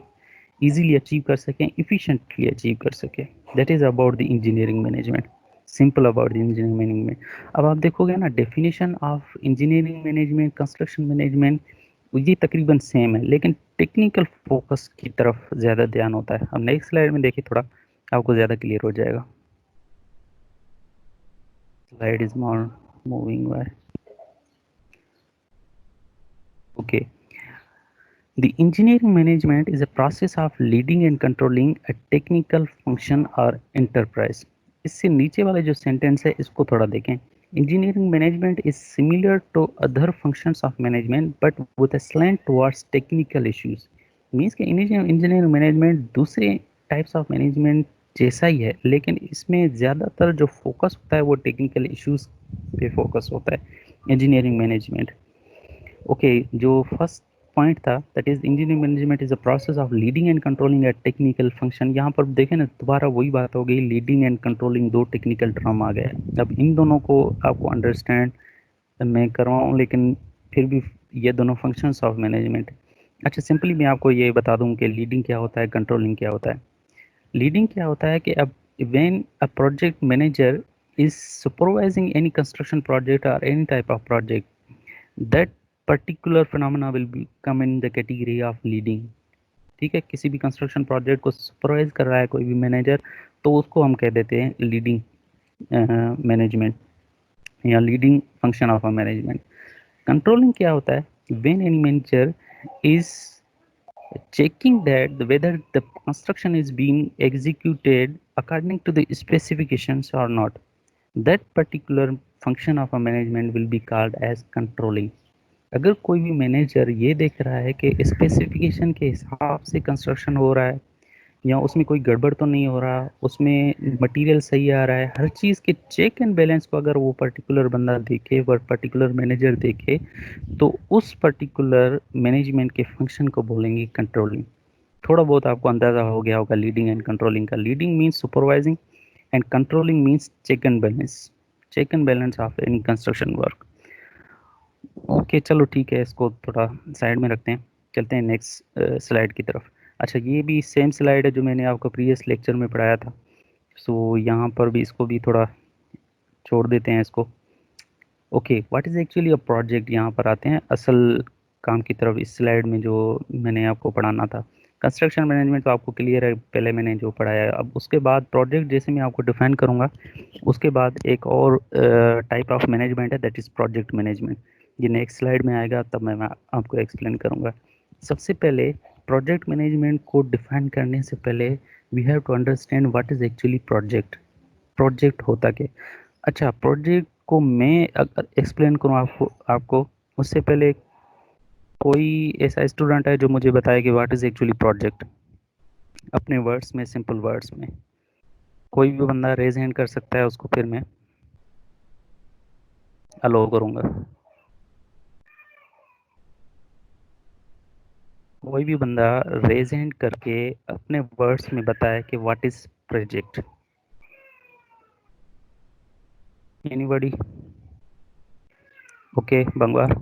इजीली अचीव कर सकें, इफिशिएंटली अचीव कर सकें. That is about the engineering management, simple about the engineering management. अब आप देखोगे ना, definition of engineering management, construction management, ये तकरीबन सेम है, लेकिन टेक्निकल फोकस की तरफ ज़्यादा ध्यान होता है. अब नेक्स्ट स्लाइड में देखिए, थोड़ा आपको ज़्यादा क्लियर हो जाएगा. Slide is more moving by. Okay. The engineering management is a process of leading and controlling a technical function or enterprise. इससे नीचे वाले जो सेंटेंस है इसको थोड़ा देखें. Engineering management is similar to other functions of management but with a slant towards technical issues. Means कि engineering management दूसरे टाइप्स ऑफ मैनेजमेंट जैसा ही है, लेकिन इसमें ज़्यादातर जो फोकस होता है वो टेक्निकल इश्यूज पे फोकस होता है इंजीनियरिंग मैनेजमेंट. ओके, जो फर्स्ट पॉइंट था, that is engineering management is a process of leading and controlling a technical function. यहाँ पर देखें ना, दोबारा वही बात हो गई, लीडिंग एंड कंट्रोलिंग, दो टेक्निकल टर्म आ गए. अब इन दोनों को आपको अंडरस्टैंड मैं करवाऊँ, लेकिन फिर भी ये दोनों फंक्शंस ऑफ मैनेजमेंट. अच्छा, सिंपली मैं आपको ये बता दूं कि लीडिंग क्या होता है, कंट्रोलिंग क्या होता है. लीडिंग क्या होता है कि अब when a project manager is supervising any construction project और any type of project, that particular phenomena will be come in the category of leading. ठीक है, किसी भी कंस्ट्रक्शन प्रोजेक्ट को सुपरवाइज कर रहा है कोई भी मैनेजर, तो उसको हम कह देते हैं लीडिंग मैनेजमेंट या leading function of a management. Controlling क्या होता है, when any manager is checking that whether the construction is being executed according to the specifications or not. That particular function of a management will be called as controlling. अगर कोई भी manager ये देख रहा है कि स्पेसिफिकेशन के हिसाब से कंस्ट्रक्शन हो रहा है या उसमें कोई गड़बड़ तो नहीं हो रहा, उसमें मटेरियल सही आ रहा है, हर चीज़ के चेक एंड बैलेंस को अगर वो पर्टिकुलर बंदा देखे, वो पर्टिकुलर मैनेजर देखे, तो उस पर्टिकुलर मैनेजमेंट के फंक्शन को बोलेंगे कंट्रोलिंग. थोड़ा बहुत आपको अंदाजा हो गया होगा लीडिंग एंड कंट्रोलिंग का. Leading means supervising and controlling means check and balance of any construction work. Okay, चलो ठीक है, इसको थोड़ा साइड में रखते हैं, चलते हैं नेक्स्ट स्लाइड की तरफ. अच्छा, ये भी सेम स्लाइड है जो मैंने आपको प्रीवियस लेक्चर में पढ़ाया था, सो यहाँ पर भी इसको भी थोड़ा छोड़ देते हैं इसको. Okay, what is actually a project, यहाँ पर आते हैं असल काम की तरफ. इस स्लाइड में जो मैंने आपको पढ़ाना था, कंस्ट्रक्शन मैनेजमेंट तो आपको क्लियर है, पहले मैंने जो पढ़ाया है. अब उसके बाद प्रोजेक्ट जैसे मैं आपको डिफाइन करूँगा, उसके बाद एक और टाइप ऑफ मैनेजमेंट है, दैट इज़ प्रोजेक्ट मैनेजमेंट. ये नेक्स्ट स्लाइड में आएगा, तब मैं आपको एक्सप्लेन करूँगा. सबसे पहले प्रोजेक्ट मैनेजमेंट को डिफाइन करने से पहले we have to understand what is actually project. Project होता क्या. अच्छा, प्रोजेक्ट को मैं अगर एक्सप्लेन करूँ आपको आपको उससे पहले कोई ऐसा स्टूडेंट है जो मुझे बताए कि व्हाट इज़ एक्चुअली प्रोजेक्ट, अपने वर्ड्स में, सिंपल वर्ड्स में. कोई भी बंदा रेज हैंड कर सकता है, उसको फिर मैं अलाउ करूँगा. कोई भी बंदा रेज हैंड करके अपने वर्ड्स में बताए कि what is project. Anybody? Okay, Bangwar.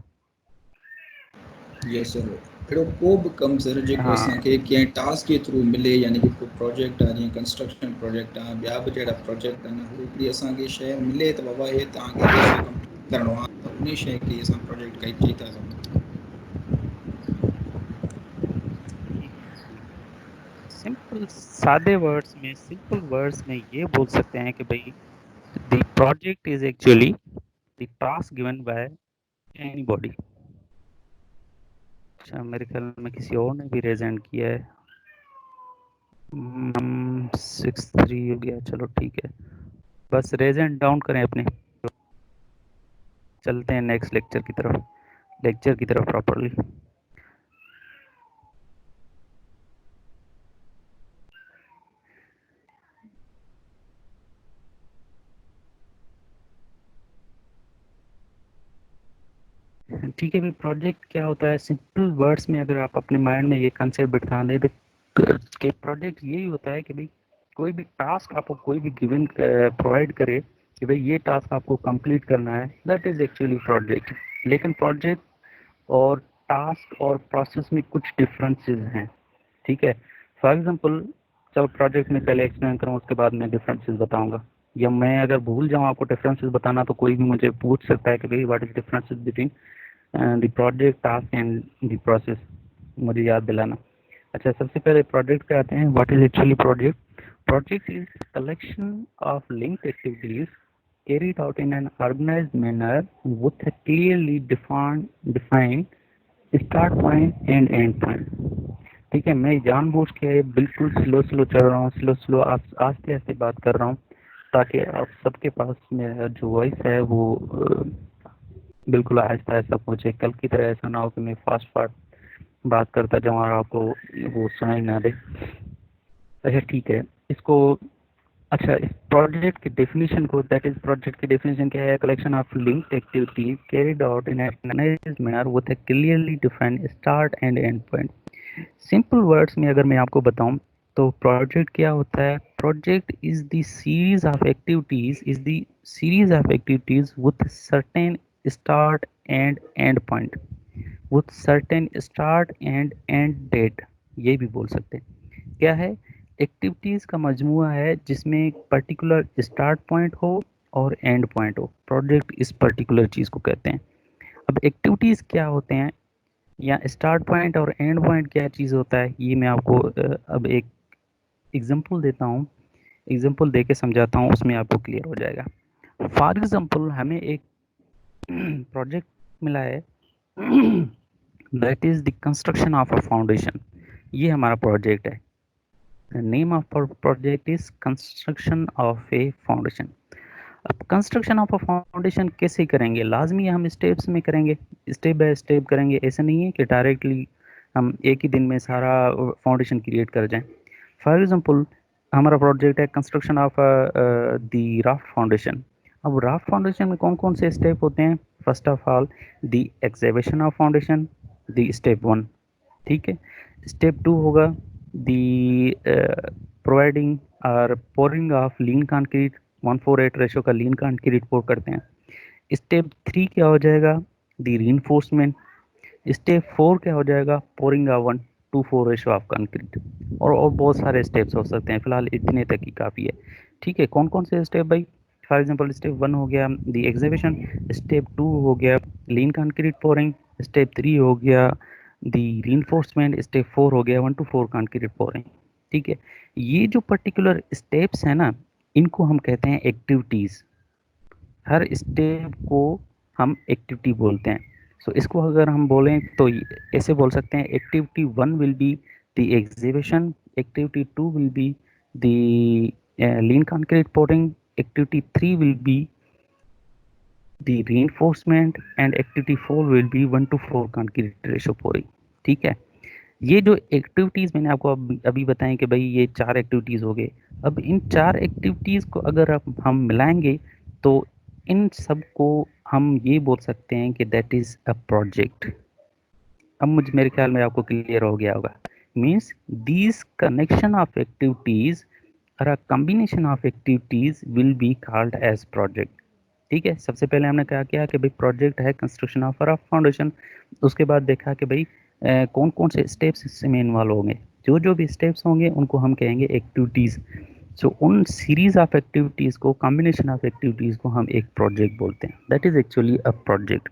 Yes sir. अहिड़ो को बि कमु सर जेको हाँ, असांखे कंहिं टास्क जे थ्रू मिले, यानी कि को प्रोजेक्ट आहे, जीअं कंस्ट्रक्शन प्रोजेक्ट आहे, ॿिया बि जहिड़ा प्रोजेक्ट आहिनि, हू हिकिड़ी असांखे शइ मिले त बाबा हे तव्हांखे हे शइ कंप्लीट करिणो आहे, त उन शइ खे असां प्रोजेक्ट चई था सघूं. सिंपल सादे वर्ड्स में, सिंपल वर्ड्स में ये बोल सकते हैं कि भाई the project is actually the task given by anybody. अच्छा, मेरे ख्याल में किसी और ने भी रेजेंट किया है. 6-3 हो गया, चलो ठीक है, बस रेजेंट डाउन करें अपने. चलते हैं नेक्स्ट लेक्चर की तरफ प्रॉपरली. ठीक है भाई, प्रोजेक्ट क्या होता है? सिंपल वर्ड्स में अगर आप अपने माइंड में ये कंसेप्ट बिठा दें तो कि प्रोजेक्ट यही होता है कि भाई कोई भी टास्क आपको कोई भी गिवन प्रोवाइड करे कि भाई ये टास्क आपको कंप्लीट करना है, दैट इज एक्चुअली प्रोजेक्ट। लेकिन प्रोजेक्ट और टास्क और प्रोसेस में कुछ डिफरेंसेस हैं, ठीक है। फॉर एग्जांपल, चलो प्रोजेक्ट में पहले एक्सप्लेन करूँ, उसके बाद मैं डिफरेंसेस बताऊंगा, या मैं अगर भूल जाऊँ आपको डिफरेंसेस बताना तो कोई भी मुझे पूछ सकता है कि भाई what is differences between the project, task and the process, मुझे याद दिलाना। अच्छा, सबसे पहले प्रोजेक्ट पे आते हैं। What is actually project? Project is collection of linked activities carried out in an organized manner with a clearly defined start point and end point। ठीक है, मैं जानबूझ के बिल्कुल स्लो स्लो चल रहा हूँ, स्लो आस्ते आस्ते बात कर रहा हूँ, ताकि आप सबके पास मेरा जो वॉइस है वो बिल्कुल आहिस्ता आहिस्ता पहुँचे। कल की तरह ऐसा ना हो कि मैं फास्ट फास्ट बात करता जाऊँ और आपको वो सुनाई ना दे। अच्छा ठीक है, इसको, अच्छा इस प्रोजेक्ट की डेफिनेशन को, दैट इज प्रोजेक्ट की डेफिनेशन क्या है? Collection of linked activity carried out in organized manner with a clearly defined start and end point. Simple words में अगर मैं आपको बताऊं तो प्रोजेक्ट क्या होता है? Project is the series of activities with certain start and end point, with certain start and end date, ये भी बोल सकते हैं। क्या है? एक्टिविटीज का मजमुआ है जिसमें एक पर्टिकुलर स्टार्ट पॉइंट हो और एंड पॉइंट हो। प्रोजेक्ट इस पर्टिकुलर चीज को कहते हैं। अब एक्टिविटीज क्या होते हैं या स्टार्ट पॉइंट और एंड पॉइंट क्या चीज होता है, ये मैं आपको अब एक एग्जांपल देता हूँ, एग्जांपल दे के समझाता हूँ, उसमें आपको क्लियर हो जाएगा। फॉर एग्जांपल, हमें एक प्रोजेक्ट मिला है, that is the construction of a foundation. ये हमारा प्रोजेक्ट है। The name of our project is construction of a foundation। अब कंस्ट्रक्शन ऑफ अ फाउंडेशन कैसे करेंगे? लाजमी हम स्टेप्स में करेंगे, स्टेप बाय स्टेप करेंगे। ऐसा नहीं है कि डायरेक्टली हम एक ही दिन में सारा फाउंडेशन क्रिएट कर जाएं। फॉर एग्जांपल, हमारा प्रोजेक्ट है construction of the raft foundation. अब राफ्ट फाउंडेशन में कौन कौन से स्टेप होते हैं? First of all the excavation of foundation, the step 1, ठीक है। स्टेप 2 होगा दी प्रोवाइडिंग और pouring of lean concrete, 1:8 ratio का लीन कंक्रीट पोर करते हैं। स्टेप 3 क्या हो जाएगा? दी रीइंफोर्समेंट। स्टेप 4 क्या हो जाएगा? Pouring of 1:4 ratio of concrete. और बहुत सारे स्टेप्स हो सकते हैं, फिलहाल इतने तक ही काफ़ी है। ठीक है, कौन कौन से स्टेप भाई? फॉर एग्जांपल, स्टेप 1 हो गया दी एग्जीबिशन, स्टेप 2 हो गया लीन कंक्रीट पोरिंग, स्टेप 3 हो गया दी रीइंफोर्समेंट, स्टेप 4 हो गया 1:4 कंक्रीट पोरिंग। ठीक है, ये जो पर्टिकुलर स्टेप्स है ना, इनको हम कहते हैं एक्टिविटीज। हर स्टेप को हम एक्टिविटी बोलते हैं। सो इसको अगर हम बोलें तो ऐसे बोल सकते हैं, activity 1 will be the exhibition, activity 2 will be the lean concrete pouring, activity 3 will be the reinforcement and activity 4 will be 1:4 concrete ratio pouring। ठीक है, ये जो एक्टिविटीज मैंने आपको अभी बताएं कि भाई ये 4 एक्टिविटीज हो गए। अब इन 4 एक्टिविटीज को अगर हम मिलाएंगे तो इन सब को हम ये बोल सकते हैं कि दैट इज अ प्रोजेक्ट। अब मुझे, मेरे ख्याल में आपको क्लियर हो गया होगा। Means these connection of activities और a combination of activities will be called as project. ठीक है, सबसे पहले हमने कहा क्या कि भाई प्रोजेक्ट है कंस्ट्रक्शन ऑफ अ फाउंडेशन। उसके बाद देखा कि भाई कौन कौन से स्टेप्स इसमें इन्वॉल्व होंगे। जो जो भी स्टेप्स होंगे उनको हम कहेंगे एक्टिविटीज। सो उन सीरीज ऑफ एक्टिविटीज को, कॉम्बिनेशन ऑफ एक्टिविटीज को हम एक प्रोजेक्ट बोलते हैं। That is actually a project.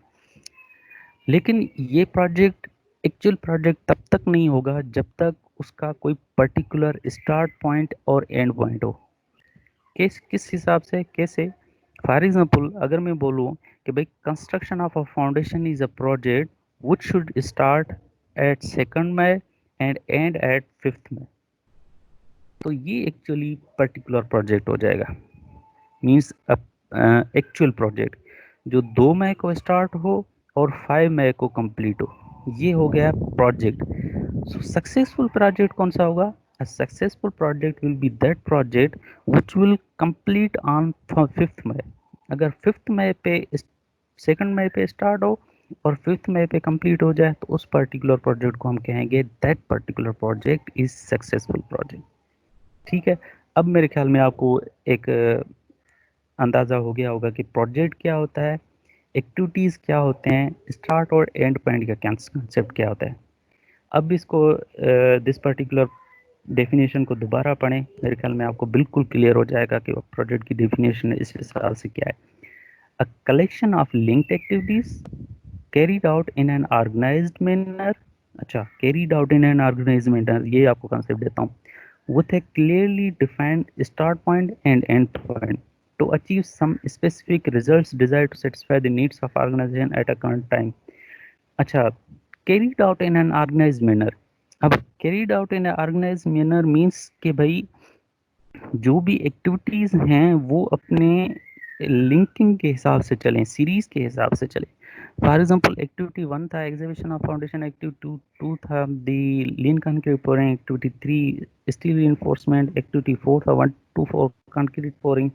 लेकिन ये प्रोजेक्ट एक्चुअल प्रोजेक्ट तब तक नहीं होगा जब तक उसका कोई पर्टिकुलर स्टार्ट पॉइंट और एंड पॉइंट हो। किस हिसाब से, कैसे? फॉर एग्जाम्पल, अगर मैं बोलूँ कि भाई construction of a foundation is a project which should start at 2 May and end at 5 May, तो ये एक्चुअली पर्टिकुलर प्रोजेक्ट हो जाएगा। मीन्स एक्चुअल प्रोजेक्ट जो 2 मई को स्टार्ट हो और 5 मई को कंप्लीट हो, ये हो गया प्रोजेक्ट। सो सक्सेसफुल प्रोजेक्ट कौन सा होगा? A successful project will be that project which will complete on 5th मई। अगर 5th मई पे 2 मई पे स्टार्ट हो और 5th मई पे कंप्लीट हो जाए तो उस पर्टिकुलर प्रोजेक्ट को हम कहेंगे that particular project is successful project. ठीक है, अब मेरे ख्याल में आपको एक अंदाज़ा हो गया होगा कि प्रोजेक्ट क्या होता है, एक्टिविटीज़ क्या होते हैं, स्टार्ट और एंड पॉइंट का कंसेप्ट क्या होता है। अब इसको दिस पर्टिकुलर डेफिनेशन को दोबारा पढ़ें, मेरे ख्याल में आपको बिल्कुल क्लियर हो जाएगा कि प्रोजेक्ट की डेफिनेशन इस हिसाब से क्या है। A collection of linked activities carried out in an organised manner. अच्छा, carried out in an organised manner, ये आपको कंसेप्ट देता हूँ। with a clearly defined start point and end point to achieve some specific results desired to satisfy the needs of organization at a current time। अच्छा, carried out in an organized manner। अब carried out in an organized manner means कि भाई जो भी activities हैं वो अपने linking के हिसाब से चलें, सीरीज के हिसाब से चलें। फॉर एग्जांपल एक्टिविटी 1 था एग्जीबिशन ऑफ फाउंडेशन, एक्टिविटी 2 था the lean concrete pouring, activity 3 steel reinforcement, activity 4 था 1 to 4 कंक्रीट पोरिंग।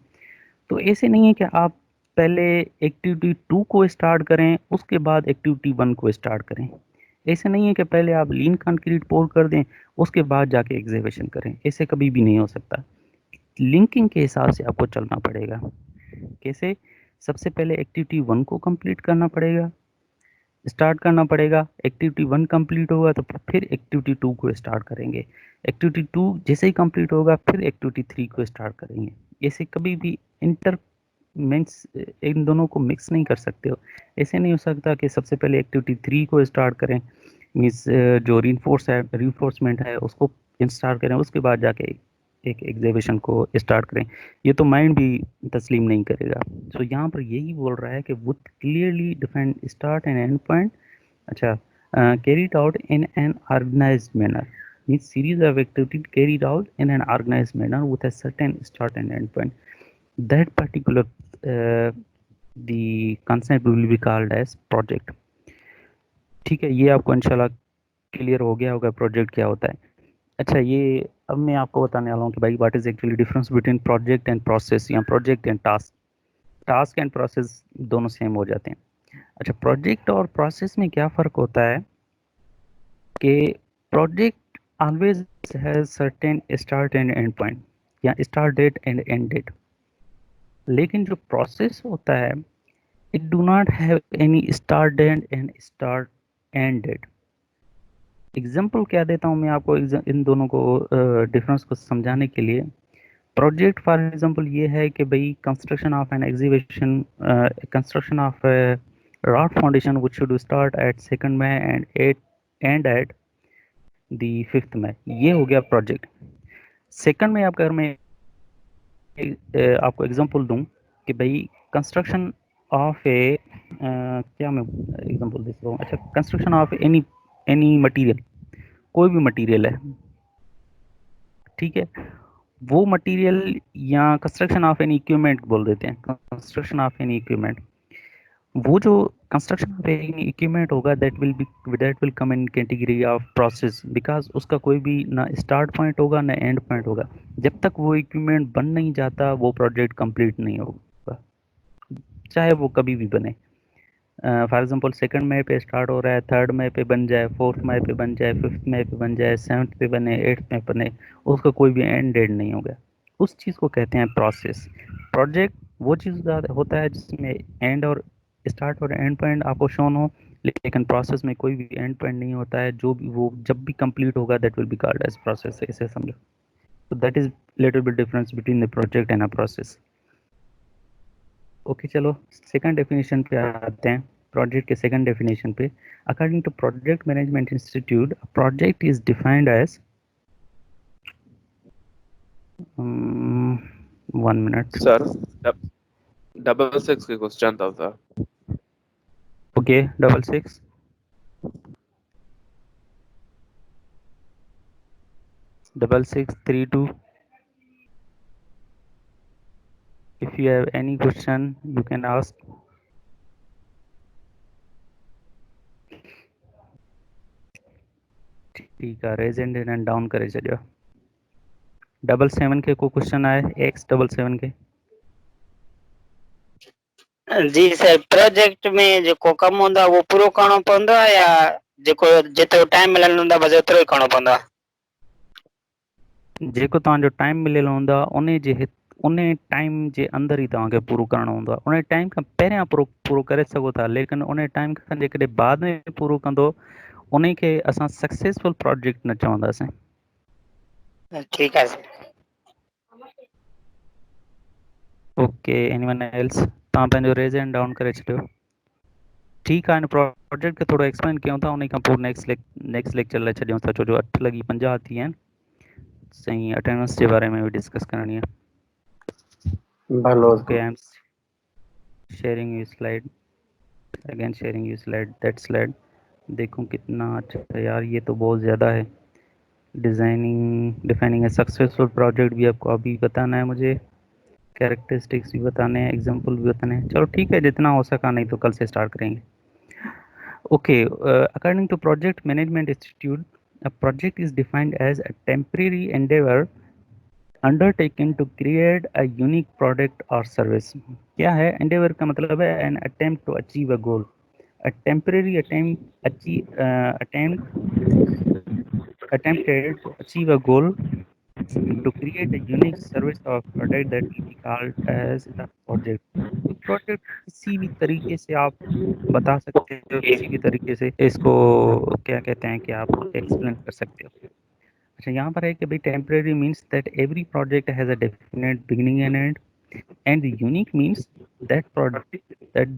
तो ऐसे नहीं है कि आप पहले एक्टिविटी 2 को स्टार्ट करें उसके बाद एक्टिविटी 1 को स्टार्ट करें। ऐसे नहीं है कि पहले आप लीन कंक्रीट पोर कर दें उसके बाद जाके एग्जीबिशन करें, ऐसे कभी भी नहीं हो सकता। लिंकिंग के हिसाब से आपको चलना पड़ेगा। कैसे? सबसे पहले एक्टिविटी 1 को कंप्लीट करना पड़ेगा, स्टार्ट करना पड़ेगा। एक्टिविटी 1 कंप्लीट होगा तो फिर एक्टिविटी 2 को स्टार्ट करेंगे। एक्टिविटी 2 जैसे ही कंप्लीट होगा फिर एक्टिविटी 3 को स्टार्ट करेंगे। ऐसे कभी भी इंटर मीन्स इन दोनों को मिक्स नहीं कर सकते हो। ऐसे नहीं हो सकता कि सबसे पहले एक्टिविटी 3 को स्टार्ट करें, मीन्स जो रीइंफोर्समेंट है उसको स्टार्ट करें उसके बाद जाके एक एग्जीबिशन को स्टार्ट करें। ये तो माइंड भी तस्लीम नहीं करेगा। तो यहाँ पर यही बोल रहा है कि with clearly defined start and end point. अच्छा, carried out in an organized manner means series of activities carried out in an organized manner with a certain start and end point। That particular uh, the concept will be called as project। ठीक है, ये आपको इंशाल्लाह clear हो गया होगा project क्या होता है। अच्छा, ये अब मैं आपको बताने वाला हूँ कि भाई what is actually difference between project and process या project and task. Task and process दोनों सेम हो जाते हैं। अच्छा, प्रोजेक्ट और प्रोसेस में क्या फ़र्क होता है कि project always has certain start and end point या start date and end date, लेकिन जो प्रोसेस होता है it do not have any start date and start and date. Example क्या देता हूँ मैं आपको इन दोनों को डिफरेंस को समझाने के लिए। प्रोजेक्ट फॉर एग्जांपल ये है कि भाई construction of an exhibition, construction of rod foundation which should start at 2 May and end at the 5th May, ये हो गया प्रोजेक्ट। सेकंड में अगर मैं आपको एग्जांपल दूं कि भाई कंस्ट्रक्शन ऑफ ए क्या मैं एग्जांपल दे सकता हूँ। अच्छा, construction of any any material, कोई भी मटेरियल है, ठीक है, वो मटेरियल या कंस्ट्रक्शन ऑफ एनी इक्विपमेंट बोल देते हैं, कंस्ट्रक्शन ऑफ एनी इक्विपमेंट। वो जो कंस्ट्रक्शन ऑफ एनी इक्विपमेंट होगा that will come in category of process, because उसका कोई भी ना स्टार्ट पॉइंट होगा ना एंड पॉइंट होगा। जब तक वो इक्विपमेंट बन नहीं जाता वो प्रोजेक्ट कंप्लीट नहीं होगा, चाहे वो कभी भी बने। फॉर एग्जांपल 2 मई पे स्टार्ट हो रहा है, 3 मई पे बन जाए, 4th मई पे बन जाए, 5th मई पे बन जाए, 7th पे बने, 8th में बने, उसका कोई भी एंड डेट नहीं होगा। उस चीज़ को कहते हैं प्रोसेस। प्रोजेक्ट वो चीज़ होता है जिसमें एंड और स्टार्ट और एंड पॉइंट आपको शोन हो, लेकिन प्रोसेस में कोई भी एंड पॉइंट नहीं होता है। जो भी वो जब भी कंप्लीट होगा that will be called as process, ऐसे समझो। तो that is little bit difference between the project and a process. Okay, चलो सेकंड डेफिनेशन पे आते हैं। प्रोजेक्ट के सेकंड डेफिनेशन पे, according to project management institute, project is defined as 1 minute sir 66 के क्वेश्चन था sir. Okay, 66 6632। if you have any question you can ask। ठीक है, रेज एंड डाउन करे चलिए। 77 के कोई क्वेश्चन आए, X77 के? जी सर, प्रोजेक्ट में जेको कम होंदा वो पूरो करणो पवंदो आहे या जेको जेतिरो टाइम मिलल हूंदा बस ओतिरो ही करणो पवंदो आहे? जेको तव्हांजो टाइम मिलियल हूंदो आहे उन टाइम जे अंदरि ई तव्हांखे पूरो करणो हूंदो आहे। उन टाइम खां पहिरियां पूरो करे सघो था, लेकिन उन टाइम खां जेकॾहिं बाद में पूरो कंदो उन खे असां सक्सेसफुल प्रोजेक्ट न चवंदासीं। ठीक है सर। Okay, anyone else? तव्हां पंहिंजो रेज हैंड डाउन करे छॾियो। ठीकु आहे, हिन प्रोजेक्ट खे थोरो एक्सप्लेन कयूं था, उन खां पोइ नेक्स्ट लेक्चर लाइ छॾियूं था, छो जो 8:50 थी विया आहिनि। सही अटेंडेंस जे बारे में भी डिस्कस करनी है। भलो okay, I am sharing you slide again, sharing you slide, that slide. देखो कितना अच्छा है यार, ये तो बहुत ज़्यादा है। डिफाइनिंग ए सक्सेसफुल प्रोजेक्ट भी आपको अभी बताना है मुझे, कैरेक्टरिस्टिक्स भी बताने हैं, एग्जाम्पल भी बताने हैं। चलो ठीक है, जितना हो सका, नहीं तो कल से स्टार्ट करेंगे। Okay, according to Project Management Institute, a project is defined as a temporary endeavor undertaken to create a unique product or service. क्या है endeavor का मतलब है an attempt to achieve a goal. A temporary attempted to achieve a goal to create a unique service or product that will be called as a project. तो project किसी भी तरीके से आप बता सकते हो, किसी भी तरीके से इसको क्या कहते हैं कि आप एक्सप्लेन कर सकते हो। अच्छा, यहाँ पर है कि भाई temporary means that every project has a definite beginning and and, and the unique means that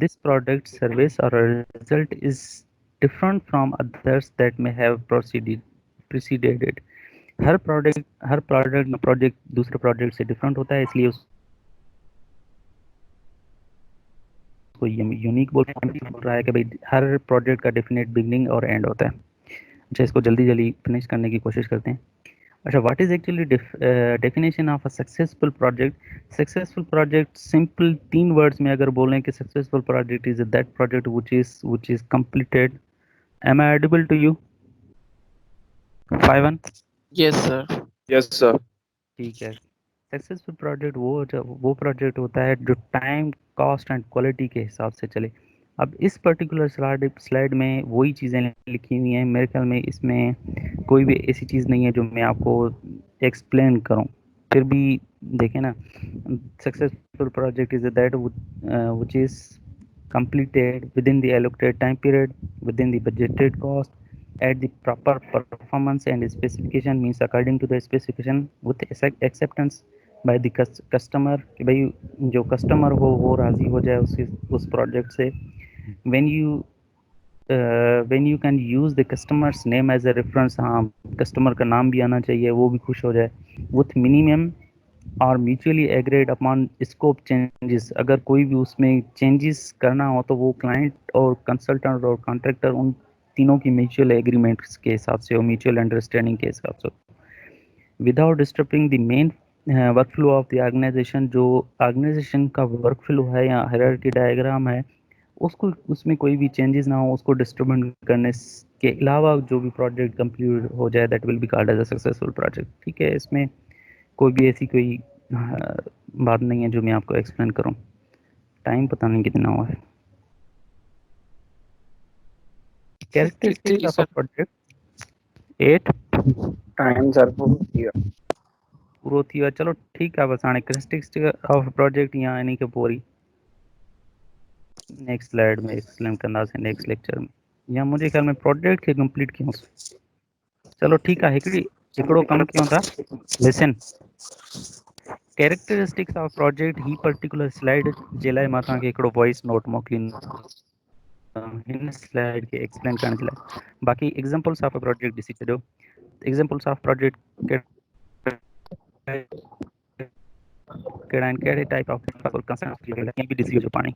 this product, service or a result is different from others that may have preceded it. Her project दूसरे project से different होता है, इसलिए उसको unique बोल रहा है कि भाई हर प्रोजेक्ट का डेफिनेट बिगनिंग और एंड होता है। अच्छा, इसको जल्दी जल्दी फिनिश करने की कोशिश करते हैं। अच्छा, what is actually definition of a successful project? Successful project simple 3 words में अगर बोलें कि successful project is that project which is completed. Am I audible to you? 5-1? Yes sir. Yes sir. ठीक है, सक्सेसफुल प्रोजेक्ट वो project होता है जो टाइम, कॉस्ट एंड क्वालिटी के हिसाब से चले। अब इस पर्टिकुलर स्लाइड में वही चीज़ें लिखी हुई हैं। मेरे ख्याल में इसमें कोई भी ऐसी चीज़ नहीं है जो मैं आपको एक्सप्लेन करूं। फिर भी देखें ना, successful project is that which is completed within the allocated time period, within the budgeted cost, at the proper performance and specification, means according to the specification, with acceptance by the customer, कि भाई जो customer हो वो राज़ी हो जाए उस project से। when you can use the customer's name as a reference, हाँ कस्टमर का नाम भी आना चाहिए, वो भी खुश हो जाए। with minimum और mutually agreed upon scope changes, अगर कोई भी उसमें चेंजेस करना हो तो वो क्लाइंट और कंसल्टेंट और कॉन्ट्रैक्टर उन तीनों की म्यूचुअल एग्रीमेंट्स के हिसाब से और म्यूचुअल अंडरस्टैंडिंग के हिसाब से, without disturbing the main workflow of the organization. जो ऑर्गेनाइजेशन का वर्कफ्लो है या हायरार्की डायग्राम है, उसको उसमें कोई भी चेंजेस ना हो, उसको डिस्टर्ब करने के अलावा जो भी प्रोजेक्ट कंप्लीट हो जाए, that will be called as a successful project. ठीक है, इसमें कोई भी ऐसी कोई बात नहीं है जो मैं आपको एक्सप्लेन करूं। टाइम पता नहीं कितना हुआ है। Characteristics of a project 8 time sir पूरो थी वियो। चलो ठीक आहे, बसि हाणे कैरेक्टरिस्टिक्स ऑफ प्रोजेक्ट या इन खे पोइ वरी नेक्स्ट स्लाइड में एक्सप्लेन कंदासीं, नेक्स्ट लेक्चर में, या मुंहिंजे ख़्याल में प्रोजेक्ट खे कंप्लीट कयूंसि। चलो ठीकु आहे, हिकिड़ो कमु कयूं था, लिसन। कैरेक्टरिस्टिक्स ऑफ प्रोजेक्ट ही पर्टिकुलर स्लाइड जे लाइ मां तव्हांखे हिकिड़ो वॉइस नोट मोकिलींदो हिन स्लाइड खे एक्सप्लेन करण जे लाइ। बाक़ी एग्जांपल्स ऑफ अ प्रोजेक्ट ॾिसी छॾियो। एग्जांपल्स ऑफ प्रोजेक्ट कहिड़ा आहिनि, कहिड़े टाइप ऑफ कंसेप्ट बि ॾिसी वठो पाण ई।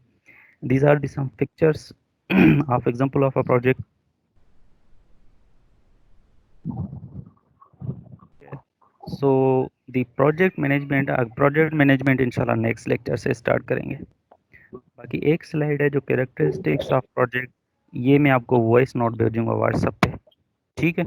These are the some pictures of example of a project. So the project management इंशाल्लाह नेक्स्ट लेक्चर से स्टार्ट करेंगे। बाकी एक स्लाइड है जो कैरेक्टरिस्टिक्स ऑफ प्रोजेक्ट, ये मैं आपको वॉइस नोट भेजूंगा व्हाट्सएप पे, ठीक है।